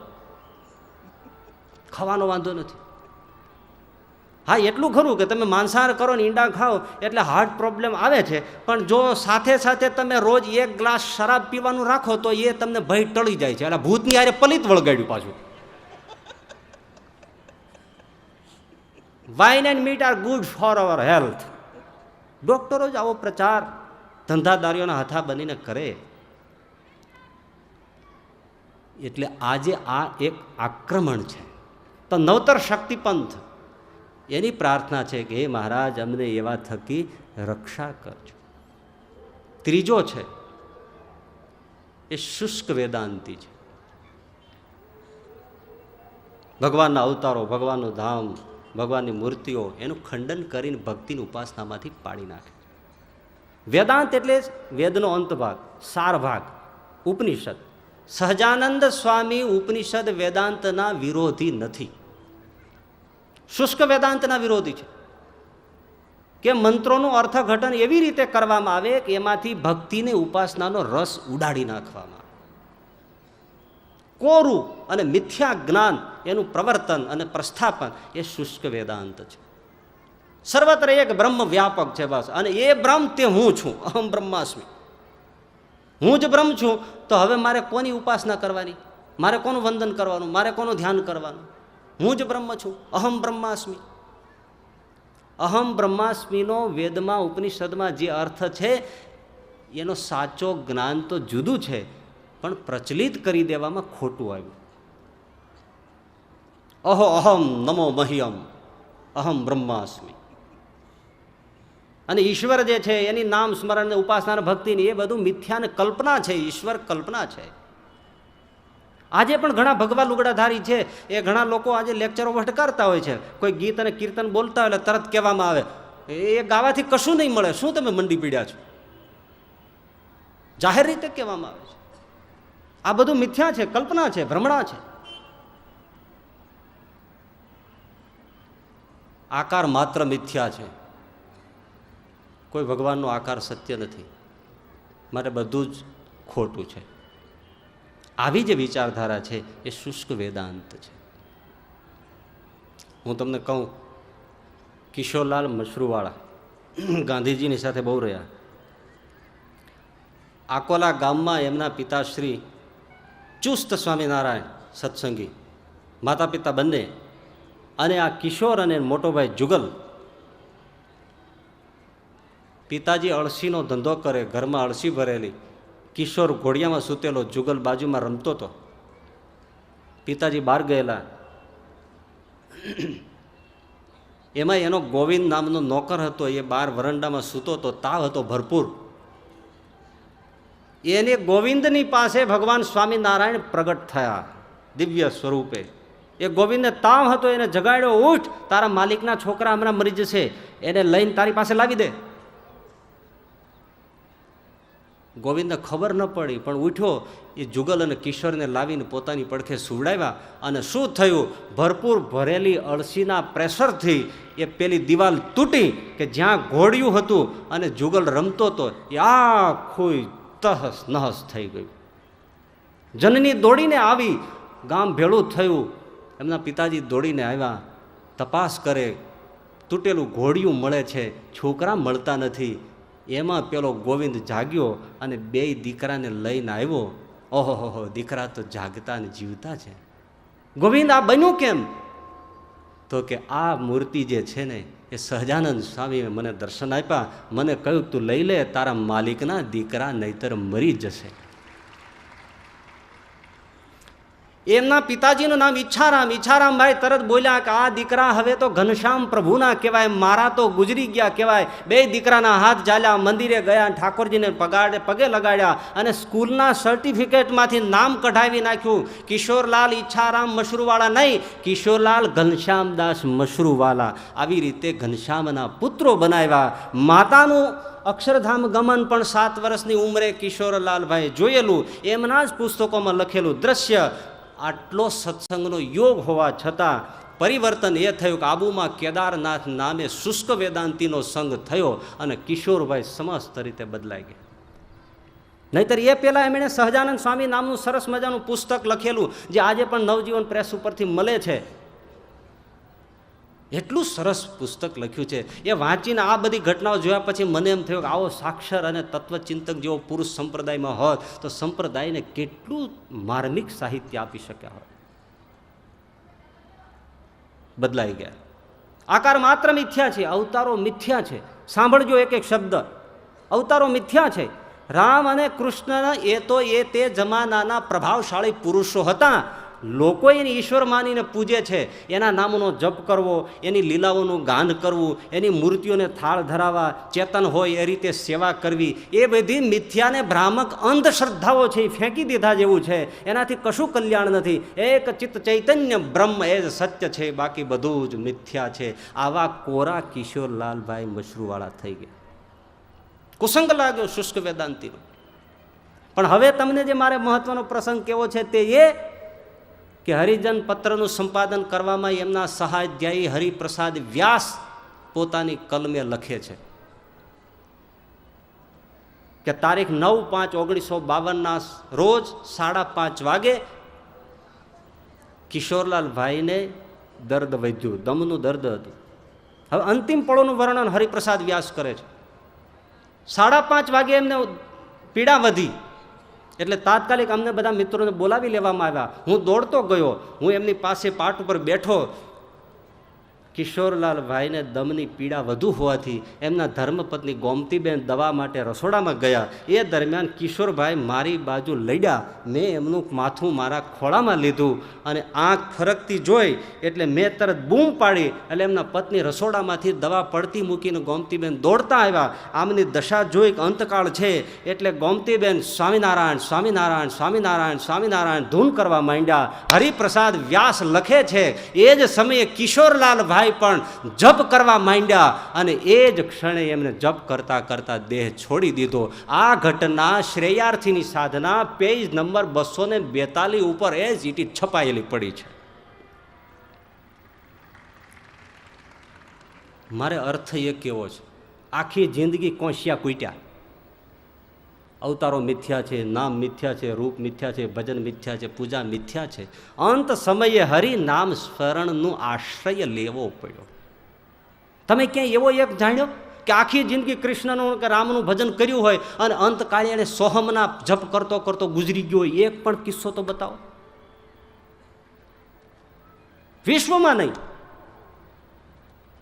ખાવાનો વાંધો નથી. હા, એટલું ખરું કે તમે માંસાહાર કરો ને ઈંડા ખાઓ એટલે હાર્ટ પ્રોબ્લેમ આવે છે, પણ જો સાથે સાથે તમે રોજ 1 ગ્લાસ શરાબ પીવાનું રાખો તો એ તમને ભય ટળી જાય છે. એટલે ભૂતની હારે પલિત વળગાડ્યું પાછું. Wine and meet are good for hour health. ડૉક્ટરો જ આવો પ્રચાર ધંધાદારીઓના હાથા બનીને કરે. એટલે આજે આ એક આક્રમણ છે. તો નવતર શક્તિપંથ એની પ્રાર્થના છે કે હે મહારાજ, અમને એવા થકી રક્ષા કરજો. ત્રીજો છે એ શુષ્ક વેદાંતિ છે. ભગવાનના અવતારો, ભગવાનનું ધામ, ભગવાનની મૂર્તિઓ એનું ખંડન કરીને ભક્તિની ઉપાસનામાંથી પાડી નાખે. વેદાંત એટલે વેદનો અંત ભાગ, સાર ભાગ, ઉપનિષદ. સહજાનંદ સ્વામી ઉપનિષદ વેદાંતના વિરોધી નથી, શુષ્ક વેદાંતના વિરોધી છે. કે મંત્રોનું અર્થઘટન એવી રીતે કરવામાં આવે કે એમાંથી ભક્તિને ઉપાસનાનો રસ ઉડાડી નાખવામાં આવે. કોરું અને મિથ્યા જ્ઞાન એનું પ્રવર્તન અને પ્રસ્થાપન એ શુષ્ક વેદાંત છે. સર્વત્ર એક બ્રહ્મ વ્યાપક છે બસ, અને એ બ્રહ્મ તે હું છું, અહમ બ્રહ્માસ્મિ. હું જ બ્રહ્મ છું, તો હવે મારે કોની ઉપાસના કરવાની, મારે કોનું વંદન કરવાનું, મારે કોનું ધ્યાન કરવાનું? હું જ બ્રહ્મ છું, અહમ બ્રહ્માસ્મિ. અહમ બ્રહ્માસ્મિનો વેદમાં ઉપનિષદમાં જે અર્થ છે એનો સાચો જ્ઞાન તો જુદું છે, પણ પ્રચલિત કરી દેવામાં ખોટું આવ્યું. અહો અહમ નમો મહ્યમ અહમ બ્રહ્માસ્મિ. અને ઈશ્વર જે છે એની નામ સ્મરણ ઉપાસના ભક્તિની એ બધું મિથ્યાને કલ્પના છે, ઈશ્વર કલ્પના છે. આજે પણ ઘણા ભગવા લુગડાધારી છે, એ ઘણા લોકો આજે લેક્ચરો વટકારતા હોય છે, કોઈ ગીત અને કીર્તન બોલતા હોય એટલે તરત કહેવામાં આવે એ ગાવાથી કશું નહીં મળે, શું તમે મંડી પીડ્યા છો, જાહેર રીતે કહેવામાં આવે છે. આ બધું મિથ્યા છે, કલ્પના છે, ભ્રમણા છે. આકાર માત્ર મિથ્યા છે, કોઈ ભગવાનનો આકાર સત્ય નથી, માટે બધું જ ખોટું છે. આવી જે વિચારધારા છે એ શુષ્ક વેદાંત છે. હું તમને કહું, કિશોરલાલ મશરૂવાળા ગાંધીજીની સાથે બહુ રહ્યા. આકોલા ગામમાં એમના પિતાશ્રી ચુસ્ત સ્વામિનારાયણ સત્સંગી, માતા પિતા બંને, અને આ કિશોર અને મોટો ભાઈ જુગલ. પિતાજી અળસીનો ધંધો કરે, ઘરમાં અળસી ભરેલી, કિશોર ઘોડિયામાં સૂતેલો, જુગલ બાજુમાં રમતો હતો. પિતાજી બહાર ગયેલા, એમાં એનો ગોવિંદ નામનો નોકર હતો, એ બહાર વરંડામાં સૂતો હતો, તાવ હતો ભરપૂર. એને ગોવિંદની પાસે ભગવાન સ્વામિનારાયણ પ્રગટ થયા દિવ્ય સ્વરૂપે. એ ગોવિંદને તાવ હતો, એને જગાડ્યો, ઉઠ, તારા માલિકના છોકરા હમણાં મરી જશે, એને લઈને તારી પાસે લાવી દે. ગોવિંદને ખબર ન પડી, પણ ઉઠ્યો, એ જુગલ અને કિશોરને લાવીને પોતાની પડખે સુવડાવ્યા. અને શું થયું, ભરપૂર ભરેલી અળસીના પ્રેશરથી એ પેલી દિવાલ તૂટી કે જ્યાં ઘોડિયું હતું અને જુગલ રમતો હતો એ આખું તહસ નહસ થઈ ગયું. જનની દોડીને આવી, ગામ ભેળું થયું, એમના પિતાજી દોડીને આવ્યા, તપાસ કરે, તૂટેલું ઘોડિયું મળે છે, છોકરા મળતા નથી. એમાં પેલો ગોવિંદ જાગ્યો અને 2 દીકરાને લઈને આવ્યો. ઓહો, દીકરા તો જાગતા અને જીવતા છે. ગોવિંદ, આ બન્યું કેમ? તો કે આ મૂર્તિ જે છે ને એ સહજાનંદ સ્વામીએ મને દર્શન આપ્યા, મને કહ્યું તું લઈ લે, તારા માલિકના દીકરા નહીતર મરી જશે. એમના પિતાજીનું નામ ઈચ્છારામ. ઈચ્છારામભાઈ તરત બોલ્યા કે આ દીકરા હવે તો ઘનશ્યામ પ્રભુના કહેવાય, મારા તો ગુજરી ગયા કહેવાય. બે દીકરાના હાથ ચાલ્યા, મંદિરે ગયા, ઠાકોરજીને પગે લગાડ્યા અને સ્કૂલના સર્ટિફિકેટમાંથી નામ કઢાવી નાખ્યું. કિશોરલાલ ઈચ્છારામ મશરૂવાળા નહીં, કિશોરલાલ ઘનશ્યામદાસ મશરૂવાલા. આવી રીતે ઘનશ્યામના પુત્રો બનાવ્યા. માતાનું અક્ષરધામ ગમન પણ 7 વર્ષની ઉંમરે કિશોરલાલભાઈ જોયેલું. એમના જ પુસ્તકોમાં લખેલું દ્રશ્ય. આટલો સત્સંગનો યોગ હોવા છતાં પરિવર્તન એ થયું કે આબુમાં કેદારનાથ નામે શુષ્ક વેદાંતિનો સંગ થયો અને કિશોરભાઈ સમસ્ત રીતે બદલાઈ ગયા. નહીતર એ પહેલાં એમણે સહજાનંદ સ્વામી નામનું સરસ મજાનું પુસ્તક લખેલું, જે આજે પણ નવજીવન પ્રેસ ઉપરથી મળે છે. એટલું સરસ પુસ્તક લખ્યું છે. એ વાંચીને આ બધી ઘટનાઓ જોયા પછી મને એમ થયું કે આવો સાક્ષર અને તત્વચિંતક જેવો પુરુષ સંપ્રદાયમાં હોત તો સંપ્રદાયને કેટલું માર્મિક સાહિત્ય આપી શક્યા હોત. બદલાઈ ગયા. આકાર માત્ર મિથ્યા છે, અવતારો મિથ્યા છે. સાંભળજો એક એક શબ્દ. અવતારો મિથ્યા છે. રામ અને કૃષ્ણ એ તે જમાનાના પ્રભાવશાળી પુરુષો હતા. લોકો એની ઈશ્વર માનીને પૂજે છે. એના નામનો જપ કરવો, એની લીલાઓનું ગાન કરવું, એની મૂર્તિઓને થાળ ધરાવવા, ચેતન હોય એ રીતે સેવા કરવી, એ બધી મિથ્યાને ભ્રામક અંધશ્રદ્ધાઓ છે. એ ફેંકી દીધા જેવું છે. એનાથી કશું કલ્યાણ નથી. એક ચિત્ત ચૈતન્ય બ્રહ્મ એ જ સત્ય છે, બાકી બધું જ મિથ્યા છે. આવા કોરા કિશોરલાલભાઈ મશરૂવાળા થઈ ગયા. કુસંગ લાગ્યો શુષ્ક વેદાંતિનો. પણ હવે તમને જે મારે મહત્વનો પ્રસંગ કેવો છે તે એ કે હરિજન પત્રનું સંપાદન કરવામાં એમના સહાધ્યાયી હરિપ્રસાદ વ્યાસ પોતાની કલમે લખે છે કે તારીખ 9/5/1952 રોજ 5:30 વાગે કિશોરલાલભાઈને દર્દ વધ્યું, દમનું દર્દ હતું. હવે અંતિમ પળોનું વર્ણન હરિપ્રસાદ વ્યાસ કરે છે. 5:30 વાગે એમને પીડા વધી એટલે તાત્કાલિક અમને બધા મિત્રોને બોલાવી લેવામાં આવ્યા. હું દોડતો ગયો. હું એમની પાસે પાટ ઉપર બેઠો. કિશોરલાલભાઈને દમની પીડા વધુ હોવાથી એમના ધર્મપત્ની ગોમતીબેન દવા માટે રસોડામાં ગયા. એ દરમિયાન કિશોરભાઈ મારી બાજુ લડ્યા. મેં એમનું માથું મારા ખોળામાં લીધું અને આંખ ફરકતી જોઈ એટલે મેં તરત બૂમ પાડી. એટલે એમના પત્ની રસોડામાંથી દવા પડતી મૂકીને ગોમતીબેન દોડતા આવ્યા. આમની દશા જોઈ કે અંતકાળ છે એટલે ગોમતીબેન સ્વામિનારાયણ સ્વામિનારાયણ સ્વામિનારાયણ સ્વામિનારાયણ ધૂન કરવા માંડ્યા. હરિપ્રસાદ વ્યાસ લખે છે એ જ સમયે કિશોરલાલભાઈ પણ જપ કરવા માંડ્યા અને એ જ ક્ષણે એમને જપ કરતા કરતા દેહ છોડી દીધો. આ ઘટના શ્રેયાર્થીની સાધના પેજ નંબર 242 ઉપર એ જીટી છપાયેલી પડી છે. મારે અર્થ એ કેવો છે, આખી જિંદગી કોશિયા કૂટ્યા. અવતારો મિથ્યા છે, નામ મિથ્યા છે, રૂપ મિથ્યા છે, ભજન મિથ્યા છે, પૂજા મિથ્યા છે. અંત સમયે હરિ નામ સ્મરણનું આશ્રય લેવો પડ્યો. તમે ક્યાંય એવો એક જાણ્યો કે આખી જિંદગી કૃષ્ણનું કે રામનું ભજન કર્યું હોય અને અંતકાળે એને સોહમના જપ કરતો કરતો ગુજરી ગયો હોય? એક પણ કિસ્સો તો બતાવો. વિશ્વમાં નહીં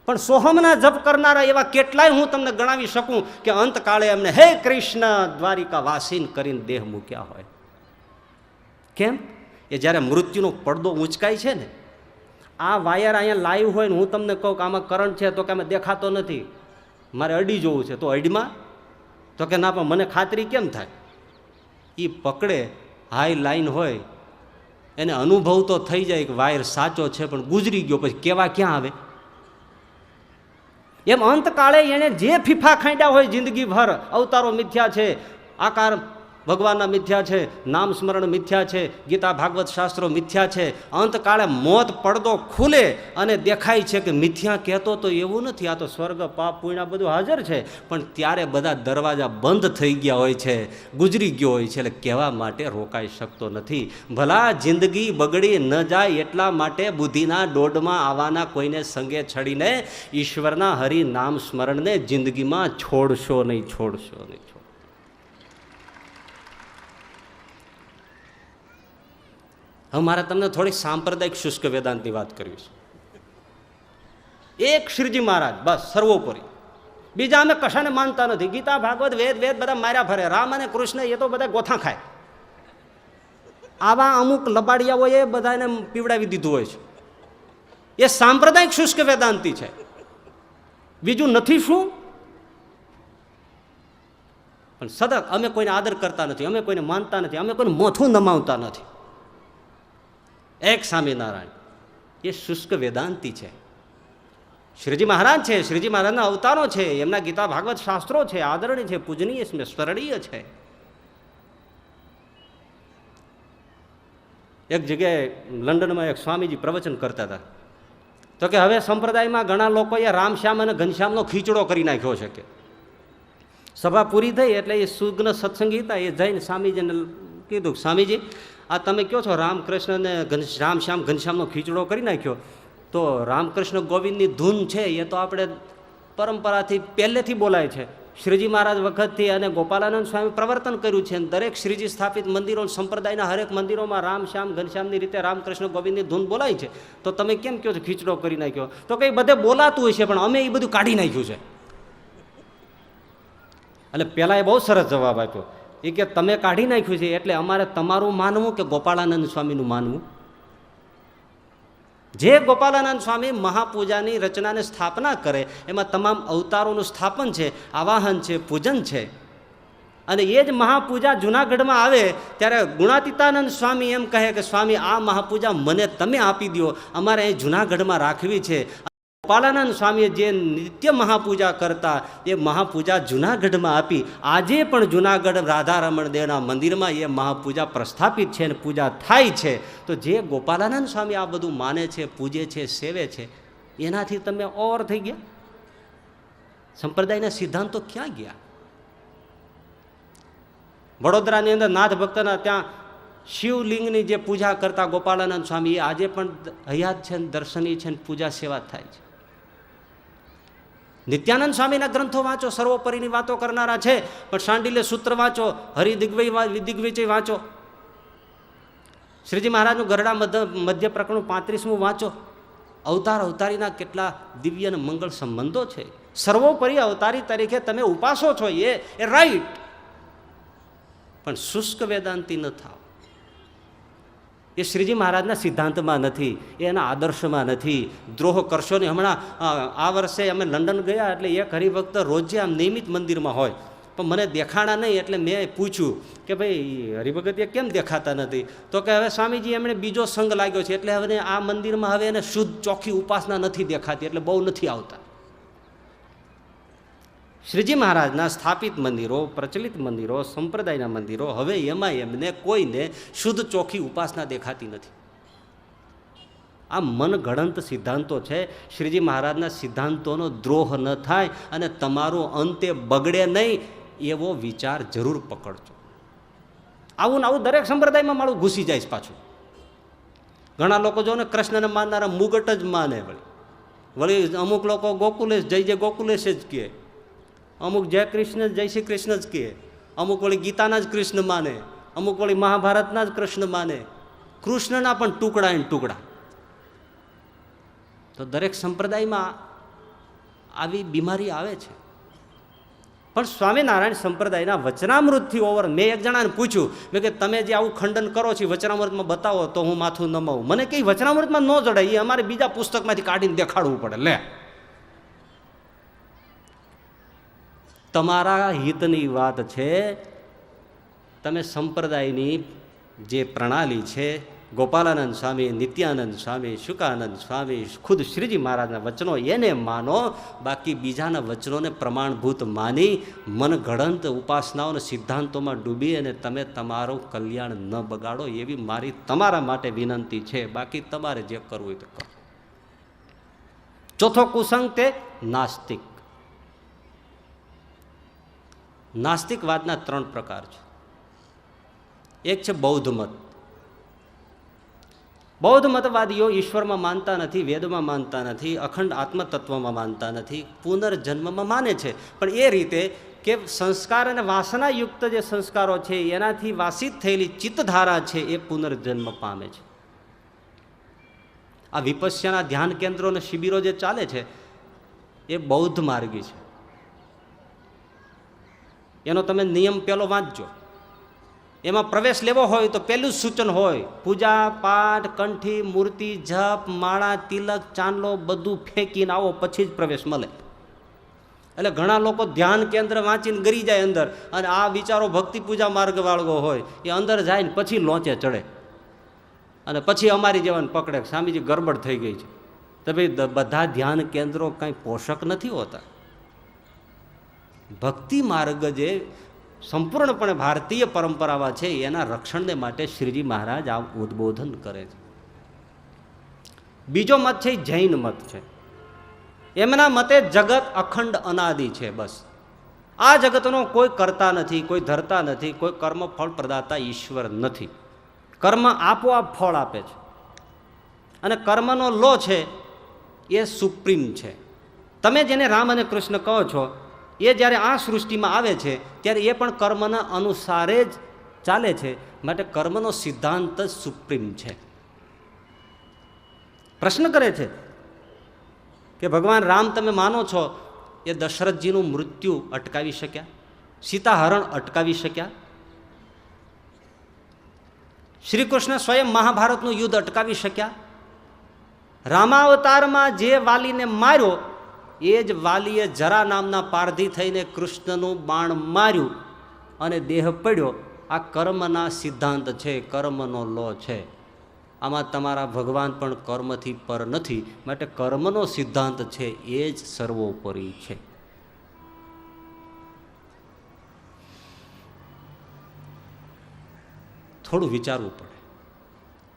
પણ સોહમના જપ કરનારા એવા કેટલાય હું તમને ગણાવી શકું કે અંતકાળે એમને હે કૃષ્ણ દ્વારિકા વાસીન કરીને દેહ મૂક્યા હોય. કેમ? એ જ્યારે મૃત્યુનો પડદો ઊંચકાય છે ને, આ વાયર અહીંયા લાઈવ હોય ને હું તમને કહું કે આમાં કરંટ છે તો કે આમાં દેખાતો નથી, મારે અડી જોવું છે, તો અડીમાં તો કે ના પણ મને ખાતરી કેમ થાય? એ પકડે હાઈ લાઈન હોય એને અનુભવ તો થઈ જાય કે વાયર સાચો છે પણ ગુજરી ગયો, પછી કેવા ક્યાં આવે? એમ અંતકાળે એણે જે ફીફા ખાંડ્યા હોય જિંદગીભર, અવતારો મિથ્યા છે, આકાર ભગવાનના મિથ્યા છે, નામ સ્મરણ મિથ્યા છે, ગીતા ભાગવત શાસ્ત્રો મિથ્યા છે. અંતકાળે મોત પડદો ખુલે અને દેખાય છે કે મિથ્યા કહેતો તો એવું નથી, આ તો સ્વર્ગ પાપ પુણ્ય બધું હાજર છે, પણ ત્યારે બધા દરવાજા બંધ થઈ ગયા હોય છે, ગુજરી ગયો હોય છે, એટલે કહેવા માટે રોકાઈ શકતો નથી. ભલા જિંદગી બગડી ન જાય એટલા માટે બુદ્ધિના દોડમાં આવવાના કોઈને સંગે છડીને ઈશ્વરના હરિ નામ સ્મરણને જિંદગીમાં છોડશો નહીં, છોડશો નહીં. હવે મારે તમને થોડીક સાંપ્રદાયિક શુષ્ક વેદાંતની વાત કરવી છે. એક શ્રીજી મહારાજ બસ સર્વોપરી, બીજા અમે કશાને માનતા નથી. ગીતા ભાગવત વેદ વેદ બધા માર્યા ફરે, રામ અને કૃષ્ણ એ તો બધા ગોથા ખાય. આવા અમુક લબાડિયાઓએ બધાને પીવડાવી દીધું હોય છે. એ સાંપ્રદાયિક શુષ્ક વેદાંતિ છે, બીજું નથી. શું? પણ સતત અમે કોઈને આદર કરતા નથી, અમે કોઈને માનતા નથી, અમે કોઈને મોથું નમાવતા નથી. એક સ્વામિનારાયણ એ શુષ્ક વેદાંતિ છે. શ્રીજી મહારાજ છે, શ્રીજી મહારાજના અવતારો છે, એમના ગીતા ભાગવત શાસ્ત્રો છે, આદરણીય છે, પૂજનીય છે, સ્મરણીય છે. એક જગ્યાએ લંડનમાં એક સ્વામીજી પ્રવચન કરતા હતા, તો કે હવે સંપ્રદાયમાં ઘણા લોકોએ રામશ્યામ અને ઘનશ્યામનો ખીચડો કરી નાખ્યો છે. કે સભા પૂરી થઈ એટલે એ સુગ્ન સત્સંગી હતા, એ જઈને સ્વામીજીને કીધું, સ્વામીજી આ તમે કહો છો રામકૃષ્ણ ને રામશ્યામ ઘનશ્યામનો ખીચડો કરી નાખ્યો, તો રામકૃષ્ણ ગોવિંદની ધૂન છે એ તો આપણે પરંપરાથી પહેલેથી બોલાય છે. શ્રીજી મહારાજ વખતથી અને ગોપાલાનંદ સ્વામી પ્રવર્તન કર્યું છે. દરેક શ્રીજી સ્થાપિત મંદિરો સંપ્રદાયના હરેક મંદિરોમાં રામશ્યામ ઘનશ્યામની રીતે રામકૃષ્ણ ગોવિંદની ધૂન બોલાય છે. તો તમે કેમ કહો છો ખીચડો કરી નાખ્યો? તો કંઈ બધે બોલાતું હોય છે, પણ અમે એ બધું કાઢી નાખ્યું છે. એટલે પહેલાં એ બહુ સરસ જવાબ આપ્યો, એ કે તમે કાઢી નાખ્યું છે એટલે અમારે તમારું માનવું કે ગોપાલાનંદ સ્વામીનું માનવું? જે ગોપાલાનંદ સ્વામી મહાપૂજાની રચનાને સ્થાપના કરે એમાં તમામ અવતારોનું સ્થાપન છે, આવાહન છે, પૂજન છે. અને એ જ મહાપૂજા જૂનાગઢમાં આવે ત્યારે ગુણાતીતાનંદ સ્વામી એમ કહે કે સ્વામી આ મહાપૂજા મને તમે આપી દો, અમારે અહીં જૂનાગઢમાં રાખવી છે. ગોપાલાનંદ સ્વામીએ જે નિત્ય મહાપૂજા કરતા એ મહાપૂજા જૂનાગઢમાં આપી. આજે પણ જૂનાગઢ રાધારમણ દેવના મંદિરમાં એ મહાપૂજા પ્રસ્થાપિત છે અને પૂજા થાય છે. તો જે ગોપાલાનંદ સ્વામી આ બધું માને છે, પૂજે છે, સેવે છે, એનાથી તમે ઓવર થઈ ગયા? સંપ્રદાયના સિદ્ધાંતો ક્યાં ગયા? વડોદરાની અંદર નાથ ભક્તના ત્યાં શિવલિંગની જે પૂજા કરતા ગોપાલાનંદ સ્વામી એ આજે પણ હયાત છે, દર્શનીય છે, પૂજા સેવા થાય છે. નિત્યાનંદ સ્વામીના ગ્રંથો વાંચો, સર્વોપરીની વાતો કરનારા છે, પણ શાંડિલ્ય સૂત્ર વાંચો, હરિદિગ્વિજય વાંચો, શ્રીજી મહારાજનું ગરડા મધ્ય પ્રકરણ 35મું વાંચો. અવતારીના કેટલા દિવ્ય અને મંગળ સંબંધો છે. સર્વોપરી અવતારી તરીકે તમે ઉપાસો છો એ રાઈટ, પણ શુષ્ક વેદાંતિ ન થાવ. એ શ્રીજી મહારાજના સિદ્ધાંતમાં નથી, એના આદર્શમાં નથી. દ્રોહ કરશો નહીં. હમણાં આ વર્ષે અમે લંડન ગયા એટલે એક હરિભક્ત રોજે આમ નિયમિત મંદિરમાં હોય, પણ મને દેખાણા નહીં. એટલે મેં પૂછ્યું કે ભાઈ હરિભગત એ કેમ દેખાતા નથી? તો કે હવે સ્વામીજી એમણે બીજો સંગ લાગ્યો છે, એટલે હવે આ મંદિરમાં હવે એને શુદ્ધ ચોખ્ખી ઉપાસના નથી દેખાતી, એટલે બહુ નથી આવતા. શ્રીજી મહારાજના સ્થાપિત મંદિરો, પ્રચલિત મંદિરો, સંપ્રદાયના મંદિરો, હવે એમાં એમને કોઈને શુદ્ધ ચોખ્ખી ઉપાસના દેખાતી નથી. આ મનગણંત સિદ્ધાંતો છે. શ્રીજી મહારાજના સિદ્ધાંતોનો દ્રોહ ન થાય અને તમારો અંતે બગડે નહીં એવો વિચાર જરૂર પકડજો. આવું ને આવું દરેક સંપ્રદાયમાં મારું ઘૂસી જાય પાછું. ઘણા લોકો જો ને કૃષ્ણને માનનારા મુગટ જ માને, વળી અમુક લોકો ગોકુલેશ જય ગોકુલેશ જ કહે, અમુક જય કૃષ્ણ જય શ્રી કૃષ્ણ જ કહે, અમુક વળી ગીતાના જ કૃષ્ણ માને, અમુક વળી મહાભારતના જ કૃષ્ણ માને, કૃષ્ણના પણ ટુકડા ને ટુકડા. તો દરેક સંપ્રદાયમાં આવી બીમારી આવે છે. પણ સ્વામિનારાયણ સંપ્રદાયના વચનામૃતથી ઓવર. મેં એક જણાને પૂછ્યું, મેં કે તમે જે આવું ખંડન કરો છો વચનામૃતમાં બતાવો તો હું માથું નમાવું. મને કંઈ વચનામૃતમાં ન જડાય, એ અમારે બીજા પુસ્તકમાંથી કાઢીને દેખાડવું પડે. લે, તમારા હિતની વાત છે. તમે સંપ્રદાયની જે પ્રણાલી છે, ગોપાલાનંદ સ્વામી, નિત્યાનંદ સ્વામી, શુકાનંદ સ્વામી, ખુદ શ્રીજી મહારાજના વચનો એને માનો, બાકી બીજાના વચનોને પ્રમાણભૂત માની મનગણંત ઉપાસનાઓને સિદ્ધાંતોમાં ડૂબી અને તમે તમારું કલ્યાણ ન બગાડો એવી મારી તમારા માટે વિનંતી છે. બાકી તમારે જે કરવું હોય તો કરો. ચોથો કુસંગ તે નાસ્તિક. નાસ્તિકવાદના 3 પ્રકાર છે. એક છે બૌદ્ધ મત. બૌદ્ધ મતવાદીઓ ઈશ્વરમાં માનતા નથી, વેદમાં માનતા નથી, અખંડ આત્મતત્વમાં માનતા નથી, પુનર્જન્મમાં માને છે, પણ એ રીતે કે સંસ્કાર અને વાસનાયુક્ત જે સંસ્કારો છે એનાથી વાસિત થયેલી ચિત્તધારા છે એ પુનર્જન્મ પામે છે. આ વિપસ્યાના ધ્યાન કેન્દ્રો અને શિબિરો જે ચાલે છે એ બૌદ્ધ માર્ગી છે. એનો તમે નિયમ પહેલો વાંચજો. એમાં પ્રવેશ લેવો હોય તો પહેલું જ સૂચન હોય, પૂજા પાઠ, કંઠી, મૂર્તિ, જપ, માળા, તિલક, ચાંદલો બધું ફેંકીને આવો પછી જ પ્રવેશ મળે. એટલે ઘણા લોકો ધ્યાન કેન્દ્ર વાંચીને ગરી જાય અંદર, અને આ વિચારો ભક્તિ પૂજા માર્ગ વાળો હોય એ અંદર જાય ને પછી લોચે ચડે, અને પછી અમારી જેવાને પકડે સ્વામીજી ગરબડ થઈ ગઈ છે. તો ભાઈ બધા ધ્યાન કેન્દ્રો કંઈ પોષક નથી હોતા. ભક્તિ માર્ગ જે સંપૂર્ણપણે ભારતીય પરંપરામાં છે એના રક્ષણને માટે શ્રીજી મહારાજ આ ઉદ્બોધન કરે છે. બીજો મત છે જૈન મત છે. એમના મતે જગત અખંડ અનાદિ છે. બસ આ જગતનો કોઈ કરતા નથી, કોઈ ધરતા નથી, કોઈ કર્મ ફળ પ્રદાતા ઈશ્વર નથી. કર્મ આપોઆપ ફળ આપે છે, અને કર્મનો લો છે એ સુપ્રીમ છે. તમે જેને રામ અને કૃષ્ણ કહો છો એ જ્યારે આ સૃષ્ટિમાં આવે છે ત્યારે એ પણ કર્મના અનુસારે જ ચાલે છે, માટે કર્મનો સિદ્ધાંત જ સુપ્રીમ છે. પ્રશ્ન કરે છે કે ભગવાન રામ તમે માનો છો એ દશરથજીનું મૃત્યુ અટકાવી શક્યા? સીતાહરણ અટકાવી શક્યા? શ્રી કૃષ્ણ સ્વયં મહાભારતનું યુદ્ધ અટકાવી શક્યા? રામાવતારમાં જે વાલીને માર્યો એ જ વાલીએ જરા નામના પારધી થઈને કૃષ્ણનું બાણ માર્યું અને દેહ પડ્યો. આ કર્મના સિદ્ધાંત છે, કર્મનો લો છે. આમાં તમારા ભગવાન પણ કર્મથી પર નથી, માટે કર્મનો સિદ્ધાંત છે એ જ સર્વોપરી છે. થોડું વિચારવું પડે.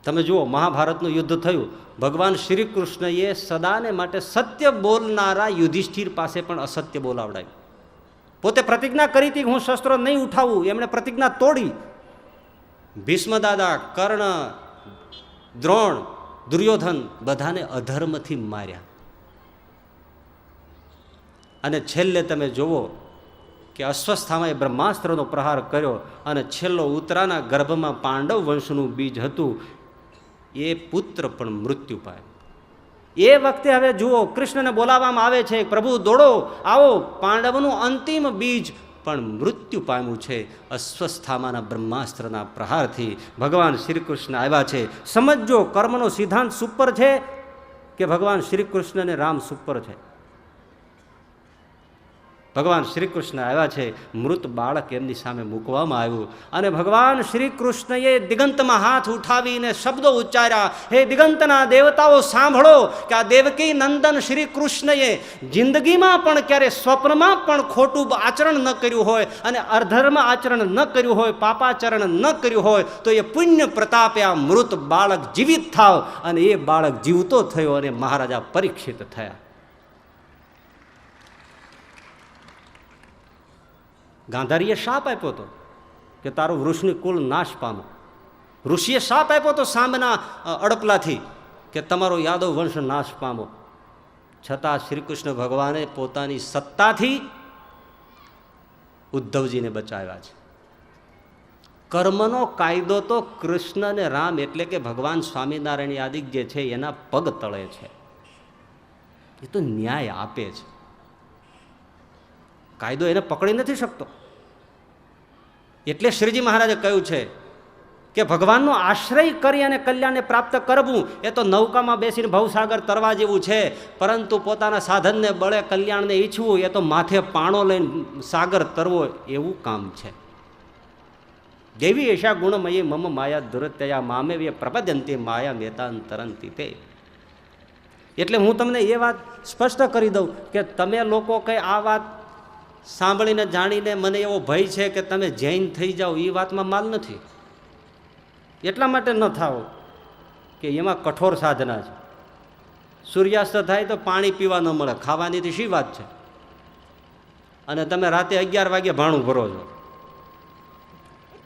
તમે જુઓ, મહાભારતનું યુદ્ધ થયું, ભગવાન શ્રી કૃષ્ણએ સદાને માટે સત્ય બોલનારા યુધિષ્ઠિર પાસે પણ અસત્ય બોલાવડાવ્યું. પોતે પ્રતિજ્ઞા કરી હતી હું શસ્ત્રો નહીં ઉઠાવું, એમણે પ્રતિજ્ઞા તોડી. ભીષ્મદાદા, કર્ણ, દ્રોણ, દુર્યોધન બધાને અધર્મથી માર્યા. અને છેલ્લે તમે જુઓ કે અશ્વસ્થામાએ બ્રહ્માસ્ત્રનો પ્રહાર કર્યો, અને છેલ્લો ઉત્તરાના ગર્ભમાં પાંડવ વંશનું બીજ હતું એ પુત્ર પણ મૃત્યુ પામ્યો. એ વખતે હવે જુઓ, કૃષ્ણને બોલાવવામાં આવે છે, પ્રભુ દોડો આવો, પાંડવનું અંતિમ બીજ પણ મૃત્યુ પામ્યું છે અશ્વસ્થામાના બ્રહ્માસ્ત્રના પ્રહારથી. ભગવાન શ્રી કૃષ્ણ આવ્યા છે. સમજો, કર્મનો સિદ્ધાંત સુપર છે કે ભગવાન શ્રી કૃષ્ણ અને રામ સુપર છે? ભગવાન શ્રી કૃષ્ણ આવ્યા છે, મૃત બાળક એમની સામે મૂકવામાં આવ્યું, અને ભગવાન શ્રી કૃષ્ણએ દિગંતમાં હાથ ઉઠાવીને શબ્દો ઉચ્ચાર્યા, હે દિગંતના દેવતાઓ સાંભળો કે આ દેવકી નંદન શ્રી કૃષ્ણએ જિંદગીમાં પણ ક્યારે સ્વપ્નમાં પણ ખોટું આચરણ ન કર્યું હોય, અને અધર્મ આચરણ ન કર્યું હોય, પાપાચરણ ન કર્યું હોય, તો એ પુણ્ય પ્રતાપે આ મૃત બાળક જીવિત થાવ. અને એ બાળક જીવતો થયો અને મહારાજા પરીક્ષિત થયા. ગાંધારીએ શાપ આપ્યો હતો કે તારું વૃષની કુલ નાશ પામો. ઋષિએ શાપ આપ્યો હતો સાંબના અડપલાથી કે તમારો યાદવ વંશ નાશ પામો. છતાં શ્રી કૃષ્ણ ભગવાને પોતાની સત્તાથી ઉદ્ધવજીને બચાવ્યા છે. કર્મનો કાયદો તો કૃષ્ણ અને રામ એટલે કે ભગવાન સ્વામિનારાયણ યાદિક જે છે એના પગ તળે છે. એ તો ન્યાય આપે છે, કાયદો એને પકડી નથી શકતો. એટલે શ્રીજી મહારાજે કહ્યું છે કે ભગવાનનો આશ્રય કરી અને કલ્યાણને પ્રાપ્ત કરવું એ તો નૌકામાં બેસીને ભવસાગર તરવા જેવું છે, પરંતુ પોતાના સાધનને બળે કલ્યાણને ઈચ્છવું એ તો માથે પાણો લઈને સાગર તરવો એવું કામ છે. દેવી એશા ગુણમયી મમ માયા દુરત્યા મામેવ્ય પ્રપદ્યંતી માયા મેતાંતરંતી તે. એટલે હું તમને એ વાત સ્પષ્ટ કરી દઉં કે તમે લોકો કંઈ આ વાત સાંભળીને જાણીને મને એવો ભય છે કે તમે જૈન થઈ જાઓ, એ વાતમાં માલ નથી. એટલા માટે ન થાઓ કે એમાં કઠોર સાધના છે. સૂર્યાસ્ત થાય તો પાણી પીવા ન મળે, ખાવાની તો શી વાત છે, અને તમે રાતે 11 વાગે ભાણું ભરો છો.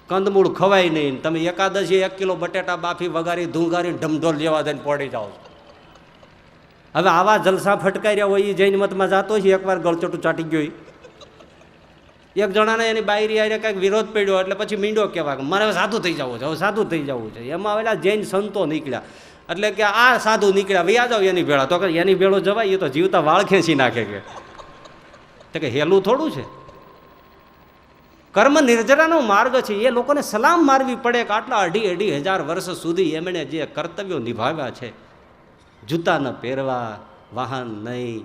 કંદમૂળ ખવાય નહીં, તમે એકાદશી 1 કિલો બટેટા બાફી વગારી ધૂંગારી ઢમઢોલ જેવા થઈને પડી જાઓ. હવે આવા જલસા ફટકાર્યા હોય એ જૈન મતમાં જાતો છે. એકવાર ગળચોટું ચાટી ગયો, એક જણાને એની બાયરી આરે કાંઈક વિરોધ પડ્યો એટલે પછી મીંડો કહેવા મારે હવે સાધુ થઈ જવું છે, હવે સાધુ થઈ જવું છે. એમાં આવેલા જૈન સંતો નીકળ્યા, એટલે કે આ સાધુ નીકળ્યા, વૈયા જાવ એની ભેળા. તો કે એની ભેળો જવાય, એ તો જીવતા વાળ ખેંચી નાખે કે હેલું થોડું છે. કર્મ નિર્જરાનો માર્ગ છે. એ લોકોને સલામ મારવી પડે કે આટલા 2,500 વર્ષ સુધી એમણે જે કર્તવ્યો નિભાવ્યા છે, જૂતા ન પહેરવા, વાહન નહીં,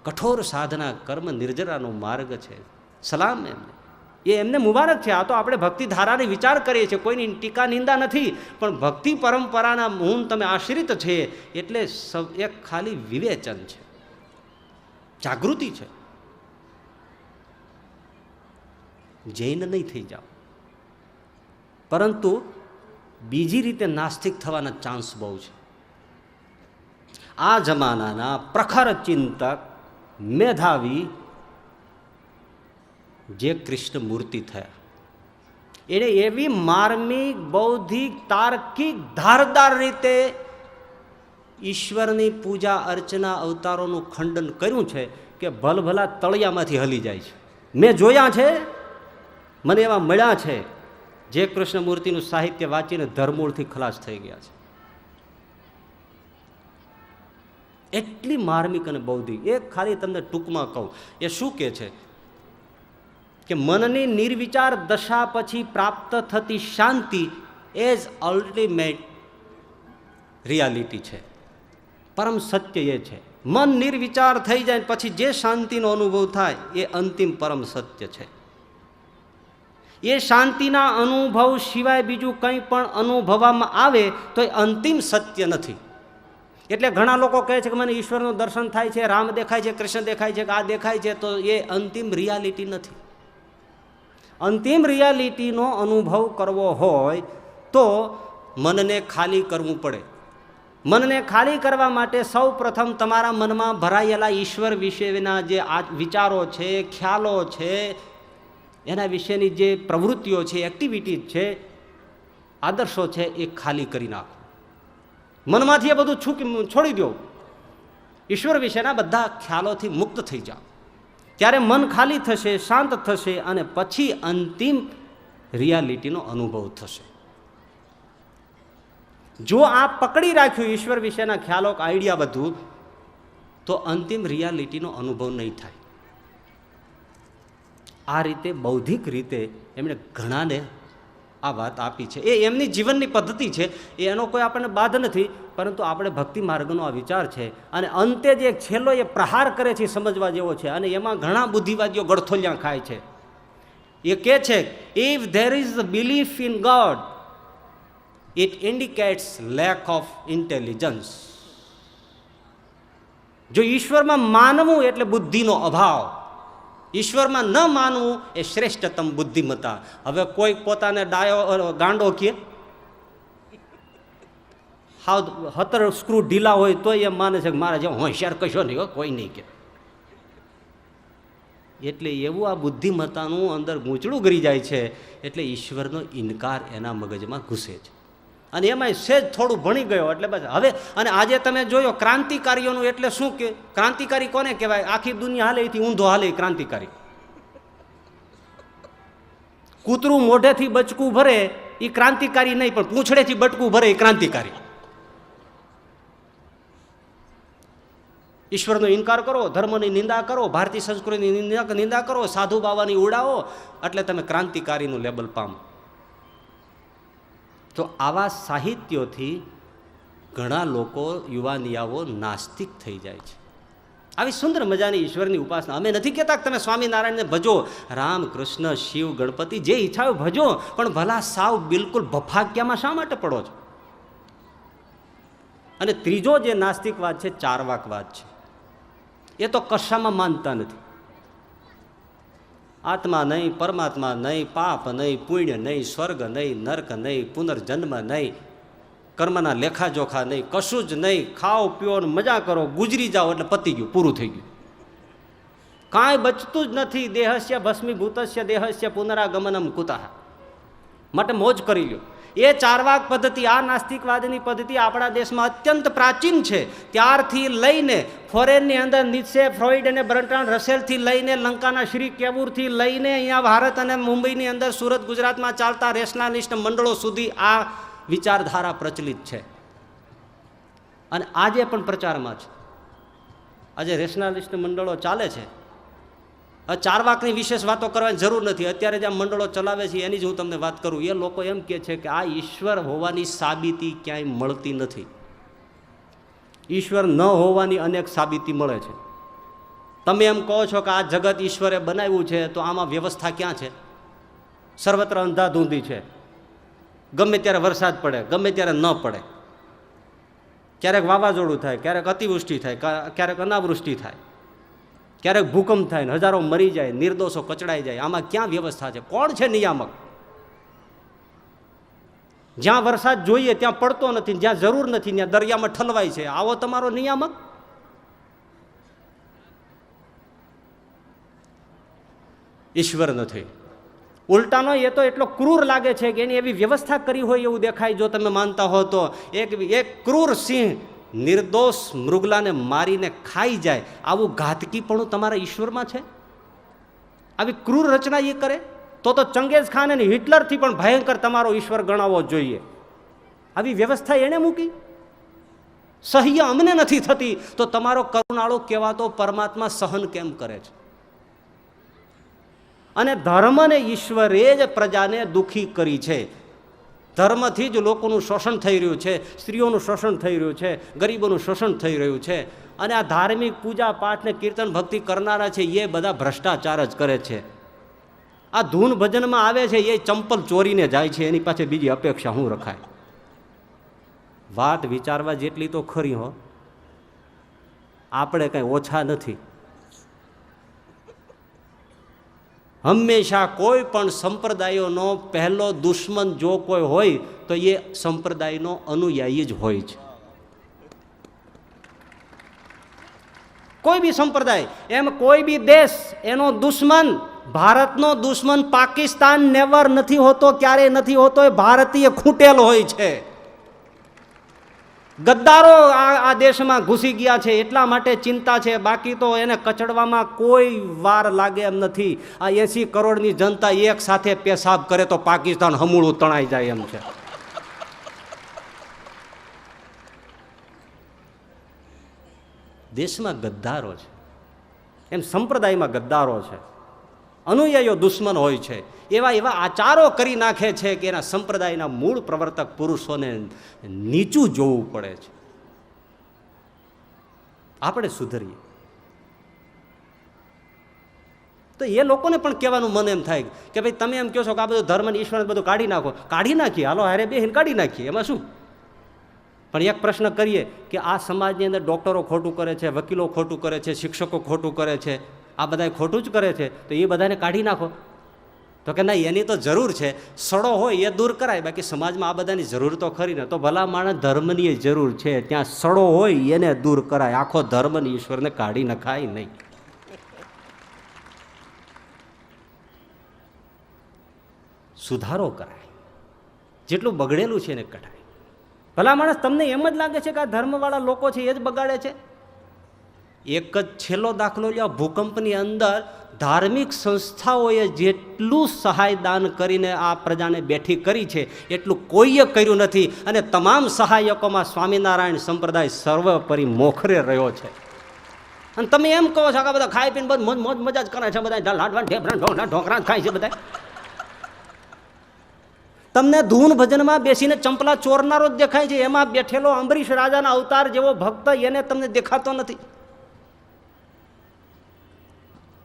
કઠોર સાધના, કર્મ નિર્જરાનો માર્ગ છે, સલામ એમને. એ એમને મુબારક છે. આ તો આપણે ભક્તિ ધારાને વિચાર કરીએ છીએ, કોઈની ટીકા નિંદા નથી, પણ ભક્તિ પરંપરાના મૂળ તમે આશ્રિત છે એટલે એક ખાલી વિવેચન છે, જાગૃતિ છે. જૈન નહીં થઈ જાઓ, પરંતુ બીજી રીતે નાસ્તિક થવાના ચાન્સ બહુ છે. આ જમાનાના પ્રખર ચિંતક, મેધાવી જે કૃષ્ણ મૂર્તિ થયા, એણે એવી માર્મિક, બૌદ્ધિક, તાર્કિક, ધારદાર રીતે ઈશ્વરની પૂજા અર્ચના અવતારોનું ખંડન કર્યું છે કે ભલભલા તળિયામાંથી હલી જાય છે. મેં જોયા છે, મને એવા મળ્યા છે જે કૃષ્ણ મૂર્તિનું સાહિત્ય વાંચીને ધરમૂળથી ખલાસ થઈ ગયા છે. એટલી માર્મિક અને બૌદ્ધિક. એક ખાલી તમને ટૂંકમાં કહું, એ શું કહે છે કે મનની નિર્વિચાર દશા પછી પ્રાપ્ત થતી શાંતિ એ જ અલ્ટિમેટ રિયાલિટી છે, પરમ સત્ય એ છે. મન નિર્વિચાર થઈ જાય પછી જે શાંતિનો અનુભવ થાય એ અંતિમ પરમ સત્ય છે. એ શાંતિના અનુભવ સિવાય બીજું કંઈ પણ અનુભવવામાં આવે તો એ અંતિમ સત્ય નથી. એટલે ઘણા લોકો કહે છે કે મને ઈશ્વરનું દર્શન થાય છે, રામ દેખાય છે, કૃષ્ણ દેખાય છે, કે આ દેખાય છે, તો એ અંતિમ રિયાલિટી નથી. અંતિમ રિયાલિટીનો અનુભવ કરવો હોય તો મનને ખાલી કરવું પડે. મનને ખાલી કરવા માટે સૌ પ્રથમ તમારા મનમાં ભરાયેલા ઈશ્વર વિશેના જે વિચારો છે, ખ્યાલો છે, એના વિશેની જે પ્રવૃત્તિઓ છે, એક્ટિવિટીઝ છે, આદર્શો છે, એ ખાલી કરી નાખો. મનમાંથી એ બધું છોડી દો. ઈશ્વર વિશેના બધા ખ્યાલોથી મુક્ત થઈ જાઓ. ત્યારે મન ખાલી થશે, શાંત થશે, અને પછી અંતિમ રિયાલિટીનો અનુભવ થશે. જો આ પકડી રાખ્યું ઈશ્વર વિશેના ખ્યાલો, આઈડિયા બધું, તો અંતિમ રિયાલિટીનો અનુભવ નહીં થાય. આ રીતે બૌદ્ધિક રીતે એમણે ઘણાને આ વાત આપી છે. એ એમની જીવનની પદ્ધતિ છે, એનો કોઈ આપણને બાધ નથી, પરંતુ આપણે ભક્તિ માર્ગનો આ વિચાર છે. અને અંતે જે છેલ્લો એ પ્રહાર કરે છે સમજવા જેવો છે, અને એમાં ઘણા બુદ્ધિવાદીઓ ગળથોલિયા ખાય છે. એ કહે છે, if there is belief in God it indicates lack of intelligence. જો ઈશ્વરમાં માનવું એટલે બુદ્ધિનો અભાવ, ઈશ્વરમાં ન માનવું એ શ્રેષ્ઠતમ બુદ્ધિમત્તા. હવે કોઈ પોતાને ડાયો ગાંડો કહે, હાવ 17 સ્ક્રૂ ઢીલા હોય તો એમ માને છે કે મારા જેવો હોશિયાર કશો નહીં, કોઈ નહીં કે. એટલે એવું આ બુદ્ધિમત્તાનું અંદર ગૂંચળું ગરી જાય છે. એટલે ઈશ્વરનો ઇનકાર એના મગજમાં ઘૂસે છે. અને એમાં સહેજ થોડું ભણી ગયો એટલે બસ. હવે અને આજે તમે જોયો ક્રાંતિકારીઓનું, એટલે શું કે ક્રાંતિકારી કોને કહેવાય? આખી દુનિયા હાલે એથી ઊંધો હાલે ક્રાંતિકારી. કૂતરું મોઢેથી બચકું ભરે એ ક્રાંતિકારી નહીં, પણ પૂંછડેથી બટકું ભરે એ ક્રાંતિકારી. ઈશ્વરનો ઇનકાર કરો, ધર્મની નિંદા કરો, ભારતીય સંસ્કૃતિની નિંદા કરો, સાધુ બાવાની ઉડાવો, એટલે તમે ક્રાંતિકારીનું લેબલ પામો. તો આવા સાહિત્યોથી ઘણા લોકો, યુવાનિયાઓ નાસ્તિક થઈ જાય છે. આવી સુંદર મજાની ઈશ્વરની ઉપાસના. અમે નથી કહેતા કે તમે સ્વામિનારાયણને ભજો, રામ, કૃષ્ણ, શિવ, ગણપતિ જે ઈચ્છાઓ ભજો, પણ ભલા સાવ બિલકુલ બફાક્યામાં શા માટે પડો છો? અને ત્રીજો જે નાસ્તિકવાદ છે, ચારવાકવાદ છે. એ તો કશામાં માનતા નથી. આત્મા નહીં, પરમાત્મા નહીં, પાપ નહીં, પુણ્ય નહીં, સ્વર્ગ નહીં, નર્ક નહીં, પુનર્જન્મ નહીં, કર્મના લેખાજોખા નહીં, કશું જ નહીં. ખાઓ, પીઓ, મજા કરો, ગુજરી જાઓ એટલે પતી ગયું, પૂરું થઈ ગયું. કાંઈ બચતું જ નથી. દેહસ્ય ભસ્મીભૂતસ્ય દેહસ્ય પુનરાગમનમ કુતઃ. માટે મોજ કરી લ્યો. એ ચારવાક પદ્ધતિ, આ નાસ્તિકવાદની પદ્ધતિ આપણા દેશમાં અત્યંત પ્રાચીન છે. ત્યારથી લઈને ફોરેનની અંદર નીત્સે, ફ્રોઈડ અને બર્ટ્રાન્ડ રસેલથી લઈને લંકાના શ્રી કેવુરથી લઈને અહીંયા ભારત અને મુંબઈની અંદર, સુરત, ગુજરાતમાં ચાલતા રેશનાલિસ્ટ મંડળો સુધી આ વિચારધારા પ્રચલિત છે. અને આજે પણ પ્રચારમાં છે. આજે રેશનાલિસ્ટ મંડળો ચાલે છે ચાર વાકની વિશેષ વાતો કરવાની જરૂર નથી. અત્યારે જ્યાં મંડળો ચલાવે છે એની જ હું તમને વાત કરું. એ લોકો એમ કહે છે કે આ ઈશ્વર હોવાની સાબિતી ક્યાંય મળતી નથી. ઈશ્વર ન હોવાની અનેક સાબિતી મળે છે. તમે એમ કહો છો કે આ જગત ઈશ્વરે બનાવ્યું છે, તો આમાં વ્યવસ્થા ક્યાં છે? સર્વત્ર અંધાધૂંધી છે. ગમે ત્યારે વરસાદ પડે, ગમે ત્યારે ન પડે. ક્યારેક વાવાઝોડું થાય, ક્યારેક અતિવૃષ્ટિ થાય, ક્યારેક અનાવૃષ્ટિ થાય, ક્યારેક ભૂકંપ થાય ને હજારો મરી જાય, નિર્દોષો કચડાઈ જાય. આમાં ક્યાં વ્યવસ્થા છે? કોણ છે નિયામક? જ્યાં વરસાદ જોઈએ ત્યાં પડતો નથી, જ્યાં જરૂર નથી ત્યાં દરિયામાં ઠલવાય છે. આવો તમારો નિયામક? ઈશ્વર નથી. ઉલટાનો એ તો એટલો ક્રૂર લાગે છે કે એની એવી વ્યવસ્થા કરી હોય એવું દેખાય. જો તમે માનતા હો તો એક ક્રૂર સિંહ નિર્દોષ મૃગલાને મારીને ખાઈ જાય, આવું ઘાતકીપણું તમારા ઈશ્વરમાં છે? આવી ક્રૂર રચના એ કરે તો ચંગેઝ ખાન અને હિટલરથી પણ ભયંકર તમારો ઈશ્વર ગણાવવો જોઈએ. આવી વ્યવસ્થા એણે મૂકી. સહ્ય અમને નથી થતી તો તમારો કરુણાળુ કહેવાતો પરમાત્મા સહન કેમ કરે છે? અને ધર્મ ને ઈશ્વરે જ પ્રજાને દુઃખી કરી છે. ધર્મથી જ લોકોનું શોષણ થઈ રહ્યું છે, સ્ત્રીઓનું શોષણ થઈ રહ્યું છે, ગરીબોનું શોષણ થઈ રહ્યું છે. અને આ ધાર્મિક પૂજા પાઠ ને કીર્તન ભક્તિ કરનારા છે એ બધા ભ્રષ્ટાચાર જ કરે છે. આ ધૂન ભજનમાં આવે છે એ ચંપલ ચોરીને જાય છે, એની પાસે બીજી અપેક્ષા શું રખાય? વાત વિચારવા જેટલી તો ખરી હો. આપણે કંઈ ઓછા નથી. હંમેશા કોઈ પણ સંપ્રદાયોનો પહેલો દુશ્મન જો કોઈ હોય તો એ સંપ્રદાયનો અનુયાયી જ હોય છે. કોઈ બી સંપ્રદાય, એમ કોઈ બી દેશ એનો દુશ્મન, ભારતનો દુશ્મન પાકિસ્તાન નેવર નથી હોતો, ક્યારેય નથી હોતો. એ ભારતીય ખૂટેલ હોય છે. ગદ્દારો આ દેશમાં ઘૂસી ગયા છે એટલા માટે ચિંતા છે, બાકી તો એને કચડવામાં કોઈ વાર લાગે એમ નથી. આ 80 કરોડની જનતા એક સાથે પેશાબ કરે તો પાકિસ્તાન હમૂળું તણાઈ જાય એમ છે. દેશમાં ગદ્દારો છે, એમ સંપ્રદાયમાં ગદ્દારો છે, અનુયાયીઓ દુશ્મન હોય છે. એવા એવા આચારો કરી નાખે છે કે એના સંપ્રદાયના મૂળ પ્રવર્તક પુરુષોને નીચું જોવું પડે છે. આપણે સુધરીએ તો એ લોકોને પણ કહેવાનું મન એમ થાય કે ભાઈ તમે એમ કહો છો કે આ બધું ધર્મ ને ઈશ્વર બધું કાઢી નાખો. કાઢી નાખીએ, હાલો હારે બેહીને કાઢી નાખીએ, એમાં શું? પણ એક પ્રશ્ન કરીએ કે આ સમાજની અંદર ડોક્ટરો ખોટું કરે છે, વકીલો ખોટું કરે છે, શિક્ષકો ખોટું કરે છે, આ બધા ખોટું જ કરે છે, તો એ બધાને કાઢી નાખો. તો કે ના, એની તો જરૂર છે. સડો હોય એ દૂર કરાય, બાકી સમાજમાં આ બધાની જરૂર તો ખરી ને. તો ભલા માણસ ધર્મની જરૂર છે, ત્યાં સડો હોય એને દૂર કરાય. આખો ધર્મ ને ઈશ્વરને કાઢી નખાય નહીં. સુધારો કરાય, જેટલું બગડેલું છે એને કઢાય. ભલા માણસ તમને એમ જ લાગે છે કે આ ધર્મવાળા લોકો છે એ જ બગાડે છે? એક જ છેલ્લો દાખલો લ્યો. ભૂકંપની અંદર ધાર્મિક સંસ્થાઓએ જેટલું સહાય દાન કરીને આ પ્રજાને બેઠી કરી છે એટલું કોઈએ કર્યું નથી. અને તમામ સહાયકોમાં સ્વામિનારાયણ સંપ્રદાય સર્વોપરી મોખરે રહ્યો છે. અને તમે એમ કહો છો કે બધા ખાઈ પીને બધું મોજ મજા જ કરે છે, બધા લાડવા ઢેબરા ઢોકરા ખાય છે બધા. તમને ધૂન ભજનમાં બેસીને ચંપલા ચોરનારો જ દેખાય છે. એમાં બેઠેલો અંબરીશ રાજાના અવતાર જેવો ભક્ત એને તમને દેખાતો નથી.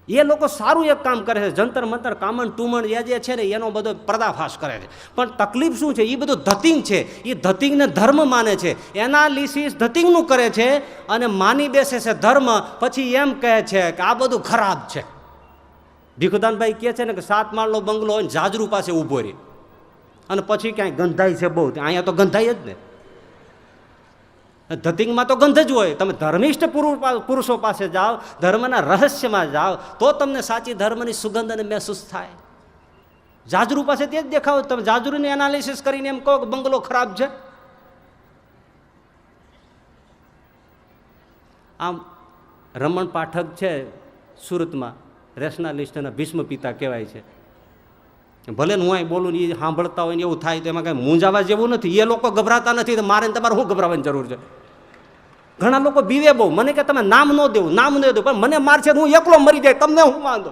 એ લોકો સારું એક કામ કરે છે, જંતર મંતર કામણ ટુમણ એ જે છે ને એનો બધો પર્દાફાશ કરે છે. પણ તકલીફ શું છે? એ બધું ધતિંગ છે. એ ધતિંગને ધર્મ માને છે, એનાલિસિસ ધતિંગનું કરે છે અને માની બેસે છે ધર્મ. પછી એમ કહે છે કે આ બધું ખરાબ છે. ભીખુદાનભાઈ કહે છે ને કે 7 માળનો બંગલો હોય ને જાજરૂ પાસે ઊભો રહે અને પછી ક્યાંય ગંધાય છે બહુ. અહીંયા તો ગંધાય જ ને. ધતિંગમાં તો ગંધ જ હોય. તમે ધર્મિષ્ઠ પુરુષો પાસે જાઓ, ધર્મના રહસ્યમાં જાઓ, તો તમને સાચી ધર્મની સુગંધ અને મહેસૂસ થાય. જાજરૂ પાસે તે જ દેખાવ. તમે જાજરૂની એનાલિસિસ કરીને એમ કહો કે બંગલો ખરાબ છે. આમ રમણ પાઠક છે સુરતમાં, રેશનાલિસ્ટના ભીષ્મ પિતા કહેવાય છે. ભલે હું અહીં બોલું ને એ સાંભળતા હોય ને એવું થાય તો એમાં કાંઈ મૂંઝાવા જેવું નથી. એ લોકો ગભરાતા નથી તો મારે તમારે શું ગભરાવાની જરૂર છે? ઘણા લોકો બીવે બહુ. મને કે તમે નામ ન દેવું, નામ ન દેવું, પણ મને મારશે હું એકલો મરી જાય, તમને હું વાંધો?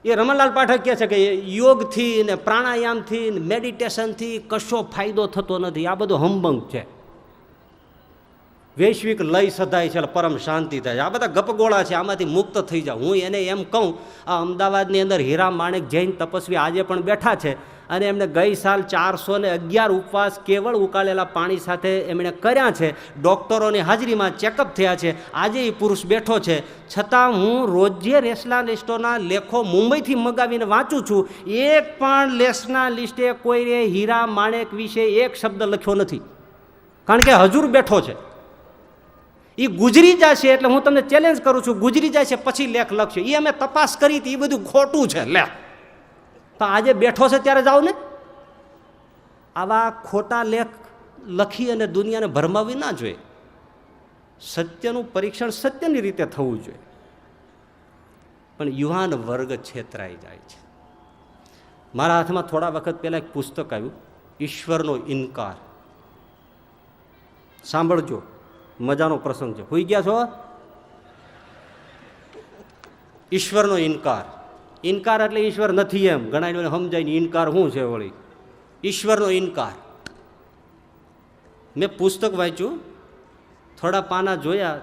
એ રમણલાલ પાઠક કહે છે કે યોગથી ને પ્રાણાયામથી ને મેડિટેશનથી કશો ફાયદો થતો નથી, આ બધો હંબંગ છે. વૈશ્વિક લય સધાય છે, પરમ શાંતિ થાય છે, આ બધા ગપગોળા છે, આમાંથી મુક્ત થઈ જાવ. હું એને એમ કહું, આ અમદાવાદની અંદર હીરા માણેક જૈન તપસ્વી આજે પણ બેઠા છે અને એમને ગઈ સાલ 411 ઉપવાસ કેવળ ઉકાળેલા પાણી સાથે એમણે કર્યા છે. ડૉક્ટરોની હાજરીમાં ચેકઅપ થયા છે. આજે એ પુરુષ બેઠો છે, છતાં હું રોજે રેસના લિસ્ટોના લેખો મુંબઈથી મગાવીને વાંચું છું. એક પણ લેસના લિસ્ટે કોઈએ હીરા માણેક વિશે એક શબ્દ લખ્યો નથી, કારણ કે હજુર બેઠો છે. એ ગુજરી જશે એટલે હું તમને ચેલેન્જ કરું છું, ગુજરી જાય છે પછી લેખ લખશે. એ અમે તપાસ કરી હતી, એ બધું ખોટું છે. લે તો આજે બેઠો છે ત્યારે જાઓ ને. આવા ખોટા લેખ લખી અને દુનિયાને ભરમાવી ના જોઈએ. સત્યનું પરીક્ષણ સત્યની રીતે થવું જોઈએ. પણ યુવાન વર્ગ છેતરાઈ જાય છે. મારા હાથમાં થોડા વખત પહેલાં એક પુસ્તક આવ્યું, ઈશ્વરનો ઇનકાર. સાંભળજો, મજાનો પ્રસંગ છે. હોઈ ગયા છો? ઈશ્વરનો ઇનકાર. ઇનકાર એટલે ઈશ્વર નથી એમ ઘણા સમજાય ને. ઇનકાર શું છે વળી? ઈશ્વરનો ઇનકાર. મેં પુસ્તક વાંચ્યું, થોડા પાના જોયા,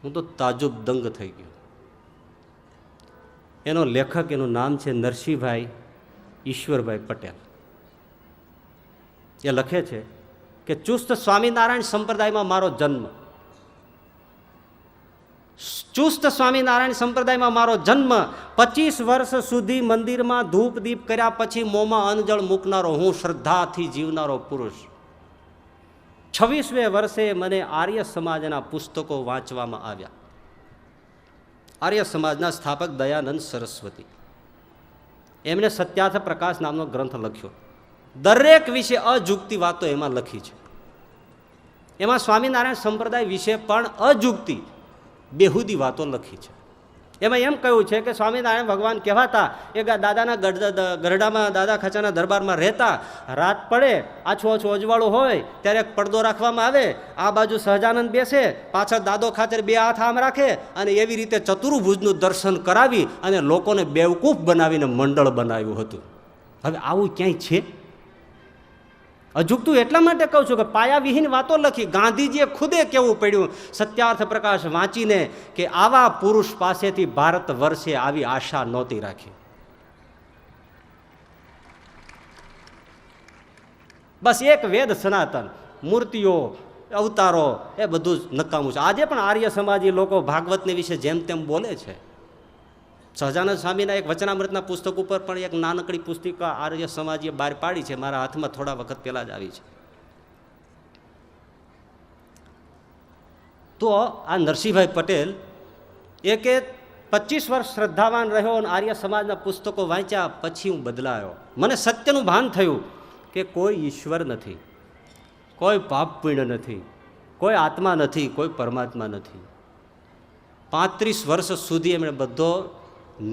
હું તો તાજુબ દંગ થઈ ગયો. એનો લેખક, એનું નામ છે નરસિંહભાઈ ઈશ્વરભાઈ પટેલ. એ લખે છે કે ચુસ્ત સ્વામિનારાયણ સંપ્રદાયમાં મારો જન્મ, ચુસ્ત સ્વામિનારાયણ સંપ્રદાયમાં મારો જન્મ. 25 વર્ષ સુધી મંદિરમાં ધૂપ દીપ કર્યા પછી મોંમાં અન્નજળ મૂકનારો હું, શ્રદ્ધાથી જીવનારો પુરુષ. 26મે વર્ષે મને આર્ય સમાજના પુસ્તકો વાંચવામાં આવ્યા. આર્ય સમાજના સ્થાપક દયાનંદ સરસ્વતી, એમણે સત્યાર્થ પ્રકાશ નામનો ગ્રંથ લખ્યો. દરેક વિશે અજુક્તિ વાતો એમાં લખી છે. એમાં સ્વામિનારાયણ સંપ્રદાય વિશે પણ અજુક્તિ બેહુદી વાતો લખી છે. એમાં એમ કહ્યું છે કે સ્વામિનારાયણ ભગવાન કહેવાતા, એ દાદાના ગરડામાં, દાદા ખાચાના દરબારમાં રહેતા. રાત પડે, આછું આછું અજવાળું હોય ત્યારે એક પડદો રાખવામાં આવે, આ બાજુ સહજાનંદ બેસે, પાછળ દાદો ખાચર બે હાથ આમ રાખે અને એવી રીતે ચતુર્ભુજનું દર્શન કરાવી અને લોકોને બેવકૂફ બનાવીને મંડળ બનાવ્યું હતું. હવે આવું ક્યાંય છે? અજુકતું એટલા માટે કહું છું કે પાયાવિહીન વાતો લખી. ગાંધીજીએ ખુદે કહેવું પડ્યું સત્યાર્થ પ્રકાશ વાંચીને કે આવા પુરુષ પાસેથી ભારત વર્ષે આવી આશા નહોતી રાખી. બસ એક વેદ સનાતન, મૂર્તિઓ, અવતારો, એ બધું જ નકામું છે. આજે પણ આર્ય સમાજી લોકો ભાગવતને વિશે જેમ તેમ બોલે છે. સહજાનંદ સ્વામીના એક વચનામૃતના પુસ્તક ઉપર પણ એક નાનકડી પુસ્તિકા આર્ય સમાજીએ બહાર પાડી છે. મારા હાથમાં થોડા વખત પહેલા જ આવી છે. તો આ નરસિંહભાઈ પટેલ એ કે 25 વર્ષ શ્રદ્ધાવાન રહ્યો અને આર્ય સમાજના પુસ્તકો વાંચ્યા પછી હું બદલાયો. મને સત્યનું ભાન થયું કે કોઈ ઈશ્વર નથી, કોઈ પાપ પુણ્ય નથી, કોઈ આત્મા નથી, કોઈ પરમાત્મા નથી. 35 વર્ષ સુધી એમણે બધો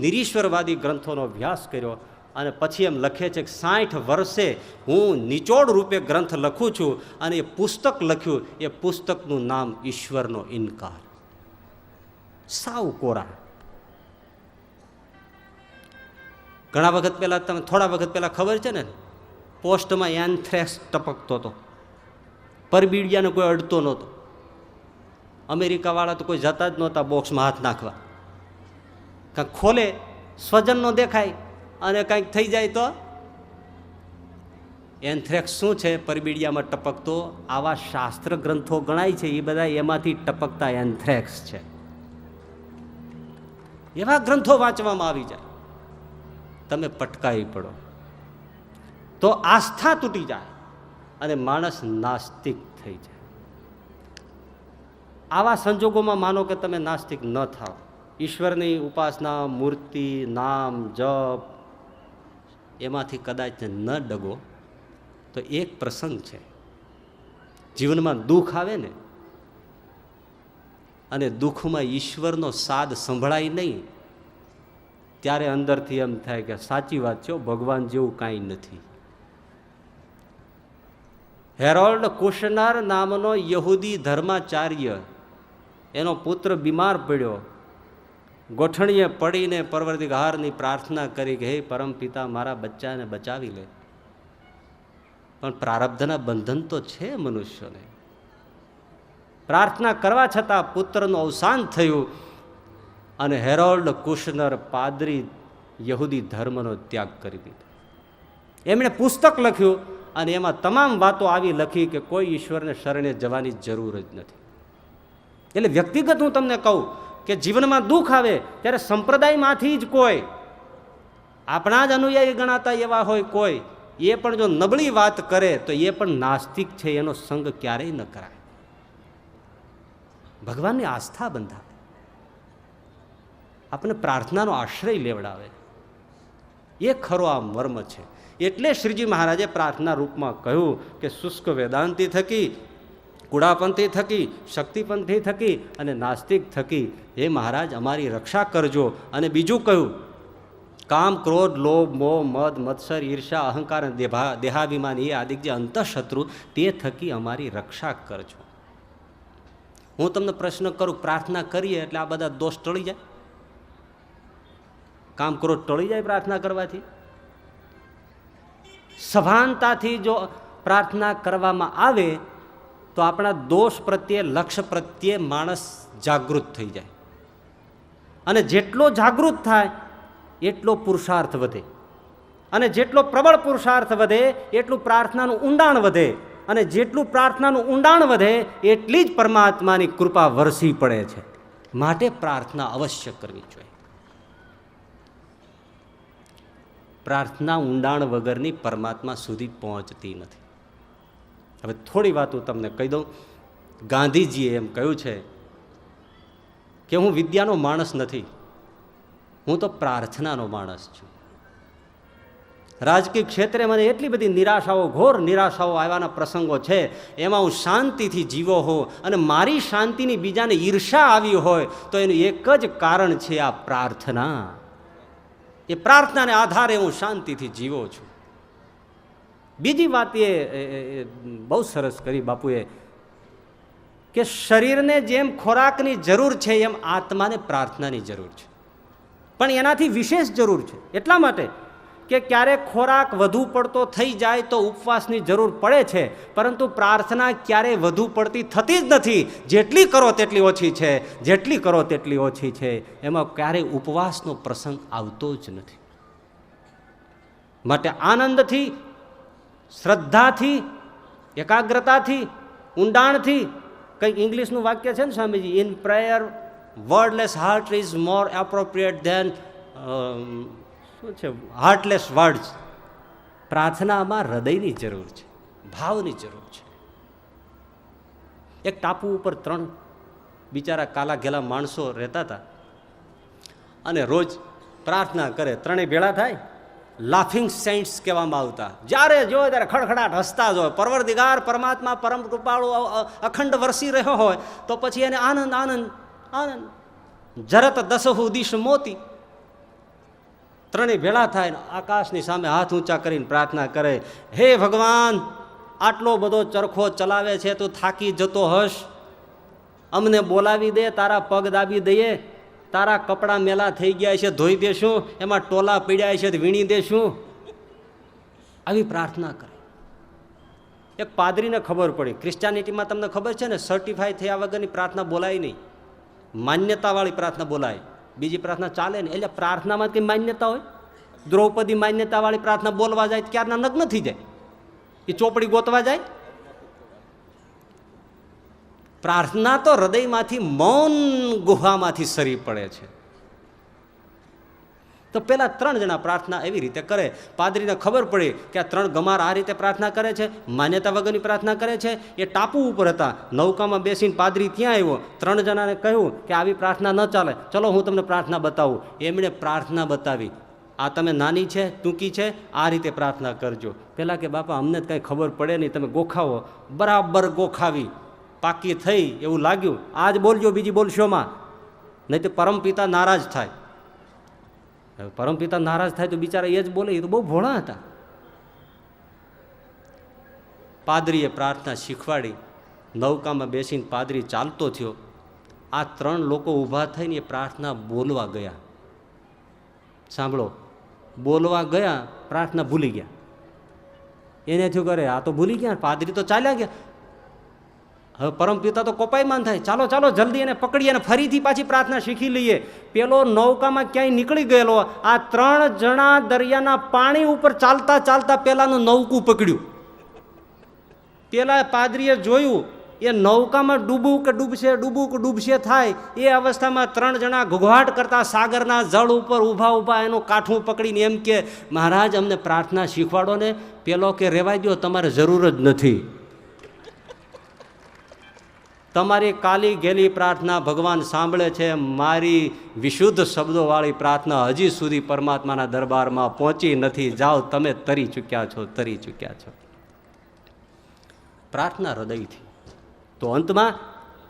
નિરીશ્વરવાદી ગ્રંથોનો અભ્યાસ કર્યો અને પછી એમ લખે છે કે 60 વર્ષે હું નિચોડ રૂપે ગ્રંથ લખું છું અને એ પુસ્તક લખ્યું. એ પુસ્તકનું નામ ઈશ્વરનો ઇનકાર. સાવ કોરા. ઘણા વખત પહેલા, તમે થોડા વખત પહેલા ખબર છે ને, પોસ્ટમાં એન્થ્રેક્સ ટપકતો હતો, પરબીડિયાને કોઈ અડતો નહોતો. અમેરિકાવાળા તો કોઈ જતા જ નહોતા બોક્સમાં હાથ નાખવા. કાંઈક ખોલે, સ્વજનનો દેખાય અને કાંઈક થઈ જાય તો એન્થ્રેક્સ શું છે? પરબીડિયામાં ટપકતો. આવા શાસ્ત્ર ગ્રંથો ગણાય છે, એ બધા એમાંથી ટપકતા એન્થ્રેક્સ છે. એવા ગ્રંથો વાંચવામાં આવી જાય, તમે પટકાઈ પડો તો આસ્થા તૂટી જાય અને માણસ નાસ્તિક થઈ જાય. આવા સંજોગોમાં માનો કે તમે નાસ્તિક ન થાઓ, ઈશ્વરની ઉપાસના, મૂર્તિ, નામ, જપ એમાંથી કદાચ ન ડગો તો એક પ્રસંગ છે. જીવનમાં દુઃખ આવે ને અને દુઃખમાં ઈશ્વરનો સાદ સંભળાય નહીં, ત્યારે અંદરથી એમ થાય કે સાચી વાત છે, ભગવાન જેવું કાંઈ નથી. હેરોલ્ડ કુશનર નામનો યહૂદી ધર્માચાર્ય, એનો પુત્ર બીમાર પડ્યો, ગોઠણીએ પડીને પરવરદિગારની પ્રાર્થના કરી કે હે પરમપિતા મારા બચ્ચાને બચાવી લે. પણ પ્રારબ્ધના બંધન તો છે મનુષ્યોને. પ્રાર્થના કરવા છતાં પુત્રનું અવસાન થયું અને હેરોલ્ડ કુશનર પાદરી યહૂદી ધર્મનો ત્યાગ કરી દીધો. એમણે પુસ્તક લખ્યું અને એમાં તમામ વાતો આવી લખી કે કોઈ ઈશ્વરને શરણે જવાની જરૂર જ નથી. એટલે વ્યક્તિગત હું તમને કહું કે જીવનમાં દુઃખ આવે ત્યારે સંપ્રદાયમાંથી જ કોઈ આપણા જ અનુયાયી ગણાતા એવા હોય કોઈ એ પણ જો નબળી વાત કરે તો એ પણ નાસ્તિક છે, એનો સંગ ક્યારેય ન કરાય. ભગવાનની આસ્થા બંધાવે, આપણે પ્રાર્થનાનો આશ્રય લેવડાવે, એ ખરો આ મર્મ છે. એટલે શ્રીજી મહારાજે પ્રાર્થના રૂપમાં કહ્યું કે શુષ્ક વેદાંતિ થકી, કુડાપંથી થકી, શક્તિપંથી થકી અને નાસ્તિક થકી હે મહારાજ અમારી રક્ષા કરજો. અને બીજું કહ્યું કામ, ક્રોધ, લોભ, મોહ, મદ, મત્સર, ઈર્ષા, અહંકાર અને દેહાભિમાન એ આદિક જે અંતઃશત્રુ તે થકી અમારી રક્ષા કરજો. હું તમને પ્રશ્ન કરું, પ્રાર્થના કરીએ એટલે આ બધા દોષ ટળી જાય? કામ, ક્રોધ ટળી જાય પ્રાર્થના કરવાથી? સભાનતાથી જો પ્રાર્થના કરવામાં આવે તો આપણા દોષ પ્રત્યે, લક્ષ્ય પ્રત્યે માણસ જાગૃત થઈ જાય. અને જેટલો જાગૃત થાય એટલો પુરુષાર્થ વધે, અને જેટલો પ્રબળ પુરુષાર્થ વધે એટલું પ્રાર્થનાનું ઊંડાણ વધે, અને જેટલું પ્રાર્થનાનું ઊંડાણ વધે એટલી જ પરમાત્માની કૃપા વરસી પડે છે. માટે પ્રાર્થના અવશ્ય કરવી જોઈએ. પ્રાર્થના ઊંડાણ વગરની પરમાત્મા સુધી પહોંચતી નથી. હવે થોડી વાત હું તમને કહી દઉં. ગાંધીજીએ એમ કહ્યું છે કે હું વિદ્યાનો માણસ નથી, હું તો પ્રાર્થનાનો માણસ છું. રાજકીય ક્ષેત્રે મને એટલી બધી નિરાશાઓ, ઘોર નિરાશાઓ આવ્યાના પ્રસંગો છે, એમાં હું શાંતિથી જીવો હોઉં અને મારી શાંતિની બીજાને ઈર્ષા આવી હોય તો એનું એક જ કારણ છે આ પ્રાર્થના. એ પ્રાર્થનાને આધારે હું શાંતિથી જીવો છું. બીજી વાત એ બહુ સરસ કરી બાપુએ કે શરીરને જેમ ખોરાકની જરૂર છે એમ આત્માને પ્રાર્થનાની જરૂર છે, પણ એનાથી વિશેષ જરૂર છે. એટલા માટે કે ક્યારેક ખોરાક વધુ પડતો થઈ જાય તો ઉપવાસની જરૂર પડે છે, પરંતુ પ્રાર્થના ક્યારેય વધુ પડતી થતી જ નથી. જેટલી કરો તેટલી ઓછી છે, જેટલી કરો તેટલી ઓછી છે. એમાં ક્યારેય ઉપવાસનો પ્રસંગ આવતો જ નથી. માટે આનંદથી, શ્રદ્ધાથી, એકાગ્રતાથી, ઊંડાણથી, કંઈક ઇંગ્લિશનું વાક્ય છે ને Swamiji, in prayer wordless heart is more appropriate than શું છે હાર્ટલેસ વર્ડ્સ. પ્રાર્થનામાં હૃદયની જરૂર છે, ભાવની જરૂર છે. એક ટાપુ ઉપર 3 બિચારા કાલા ઘેલા માણસો રહેતા હતા અને રોજ પ્રાર્થના કરે. 3 ભેળા થાય, લાફિંગ સેન્ટ્સ કહેવામાં આવતા. જ્યારે જોયો ત્યારે ખડખડાટ હસતા જ હોય. પરવરદિગાર પરમાત્મા પરમ કૃપાળુ અખંડ વરસી રહ્યો હોય તો પછી એને આનંદ આનંદ આનંદ. જરત દસહુ દિશ મોતી. 3 ભેળા થાય, આકાશની સામે હાથ ઊંચા કરીને પ્રાર્થના કરે, હે ભગવાન, આટલો બધો ચરખો ચલાવે છે, તું થાકી જતો હશ, અમને બોલાવી દે, તારા પગ દાબી દઈએ, તારા કપડાં મેલા થઈ ગયા છે ધોઈ દેશું, એમાં ટોલા પીડ્યા છે વીણી દેશું. આવી પ્રાર્થના કરે. એક પાદરીને ખબર પડી, ક્રિશ્ચિયાનિટીમાં તમને ખબર છે ને, સર્ટિફાઈ થયા વગરની પ્રાર્થના બોલાય નહીં, માન્યતાવાળી પ્રાર્થના બોલાય, બીજી પ્રાર્થના ચાલે નહીં. એટલે પ્રાર્થનામાં કઈ માન્યતા હોય? દ્રૌપદી માન્યતાવાળી પ્રાર્થના બોલવા જાય ક્યારના નગ્ન થઈ જાય, એ ચોપડી ગોતવા જાય. પ્રાર્થના તો હૃદયમાંથી, મૌન ગુહામાંથી સરી પડે છે. તો પેલા 3 જણા પ્રાર્થના એવી રીતે કરે. પાદરીને ખબર પડી કે આ 3 ગમાર આ રીતે પ્રાર્થના કરે છે, માન્યતા વગરની પ્રાર્થના કરે છે. એ ટાપુ ઉપર હતા, નૌકામાં બેસીને પાદરી ત્યાં આવ્યો. 3 જણાને કહ્યું કે આવી પ્રાર્થના ન ચાલે, ચલો હું તમને પ્રાર્થના બતાવું. એમણે પ્રાર્થના બતાવી. આ તમે નાની છે, ટૂંકી છે, આ રીતે પ્રાર્થના કરજો. પેલા કે બાપા અમને જ કાંઈ ખબર પડે નહીં, તમે ગોખાવો. બરાબર ગોખાવી, પાકી થઈ એવું લાગ્યું. આજ બોલજો, બીજી બોલશોમાં, નહીં તો પરમપિતા નારાજ થાય. પરમપિતા નારાજ થાય તો બિચારા એ જ બોલે, એ તો બહુ ભોળા હતા. પાદરીએ પ્રાર્થના શીખવાડી. નૌકામાં બેસીને પાદરી ચાલતો થયો. આ 3 લોકો ઊભા થઈને એ પ્રાર્થના બોલવા ગયા. સાંભળો, બોલવા ગયા, પ્રાર્થના ભૂલી ગયા. એને થયું કરે આ તો ભૂલી ગયા, પાદરી તો ચાલ્યા ગયા. હવે પરમપિતા તો કોપાયમાન થાય, ચાલો ચાલો જલ્દી એને પકડીએ અને ફરીથી પાછી પ્રાર્થના શીખી લઈએ. પેલો નૌકામાં ક્યાંય નીકળી ગયેલો, આ 3 જણા દરિયાના પાણી ઉપર ચાલતા ચાલતા પેલાનું નૌકું પકડ્યું. પેલા પાદરીએ જોયું એ નૌકામાં ડૂબું કે ડૂબશે થાય એ અવસ્થામાં 3 જણા ઘોઘાટ કરતા સાગરના જળ ઉપર ઊભા ઊભા એનું કાઠું પકડીને એમ કે મહારાજ અમને પ્રાર્થના શીખવાડો ને. પેલો કે રેવાઈ દો, તમારે જરૂર જ નથી. તમારી કાલી ગેલી પ્રાર્થના ભગવાન સાંભળે છે, મારી વિશુદ્ધ શબ્દોવાળી પ્રાર્થના હજી સુધી પરમાત્માના દરબારમાં પહોંચી નથી. જાઓ, તમે તરી ચૂક્યા છો. પ્રાર્થના હૃદયથી. તો અંતમાં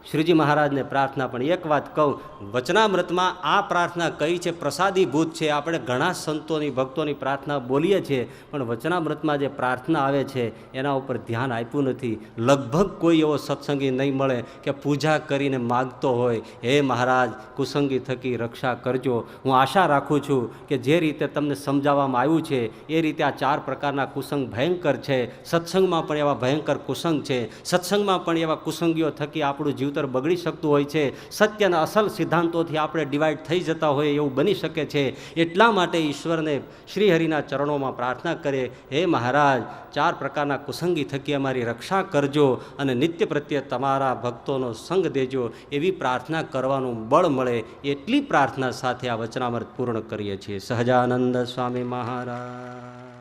શ્રીજી મહારાજને પ્રાર્થના પણ એક વાત કહું, વચનામૃતમાં આ પ્રાર્થના કઈ છે, પ્રસાદીભૂત છે. આપણે ઘણા સંતોની ભક્તોની પ્રાર્થના બોલીએ છીએ, પણ વચનામૃતમાં જે પ્રાર્થના આવે છે એના ઉપર ધ્યાન આપ્યું નથી. લગભગ કોઈ એવો સત્સંગી નહીં મળે કે પૂજા કરીને માગતો હોય, હે મહારાજ કુસંગી થકી રક્ષા કરજો. હું આશા રાખું છું કે જે રીતે તમને સમજાવવામાં આવ્યું છે એ રીતે આ 4 પ્રકારના કુસંગ ભયંકર છે. સત્સંગમાં પણ એવા ભયંકર કુસંગ છે. સત્સંગમાં પણ એવા કુસંગીઓ થકી આપણું જીવતર બગડી શકતું હોય છે. સત્યના અસલ સિદ્ધાંતોથી આપણે ડિવાઈડ થઈ જતા હોય એવું બની શકે છે. એટલા માટે ઈશ્વરને શ્રીહરિના ચરણોમાં પ્રાર્થના કરે, હે મહારાજ 4 પ્રકારના કુસંગી થકી અમારી રક્ષા કરજો અને નિત્ય પ્રત્યે તમારા ભક્તોનો સંગ દેજો. એવી પ્રાર્થના કરવાનું બળ મળે એટલી પ્રાર્થના સાથે આ વચનામૃત પૂર્ણ કરીએ છીએ. સહજાનંદ સ્વામી મહારાજ.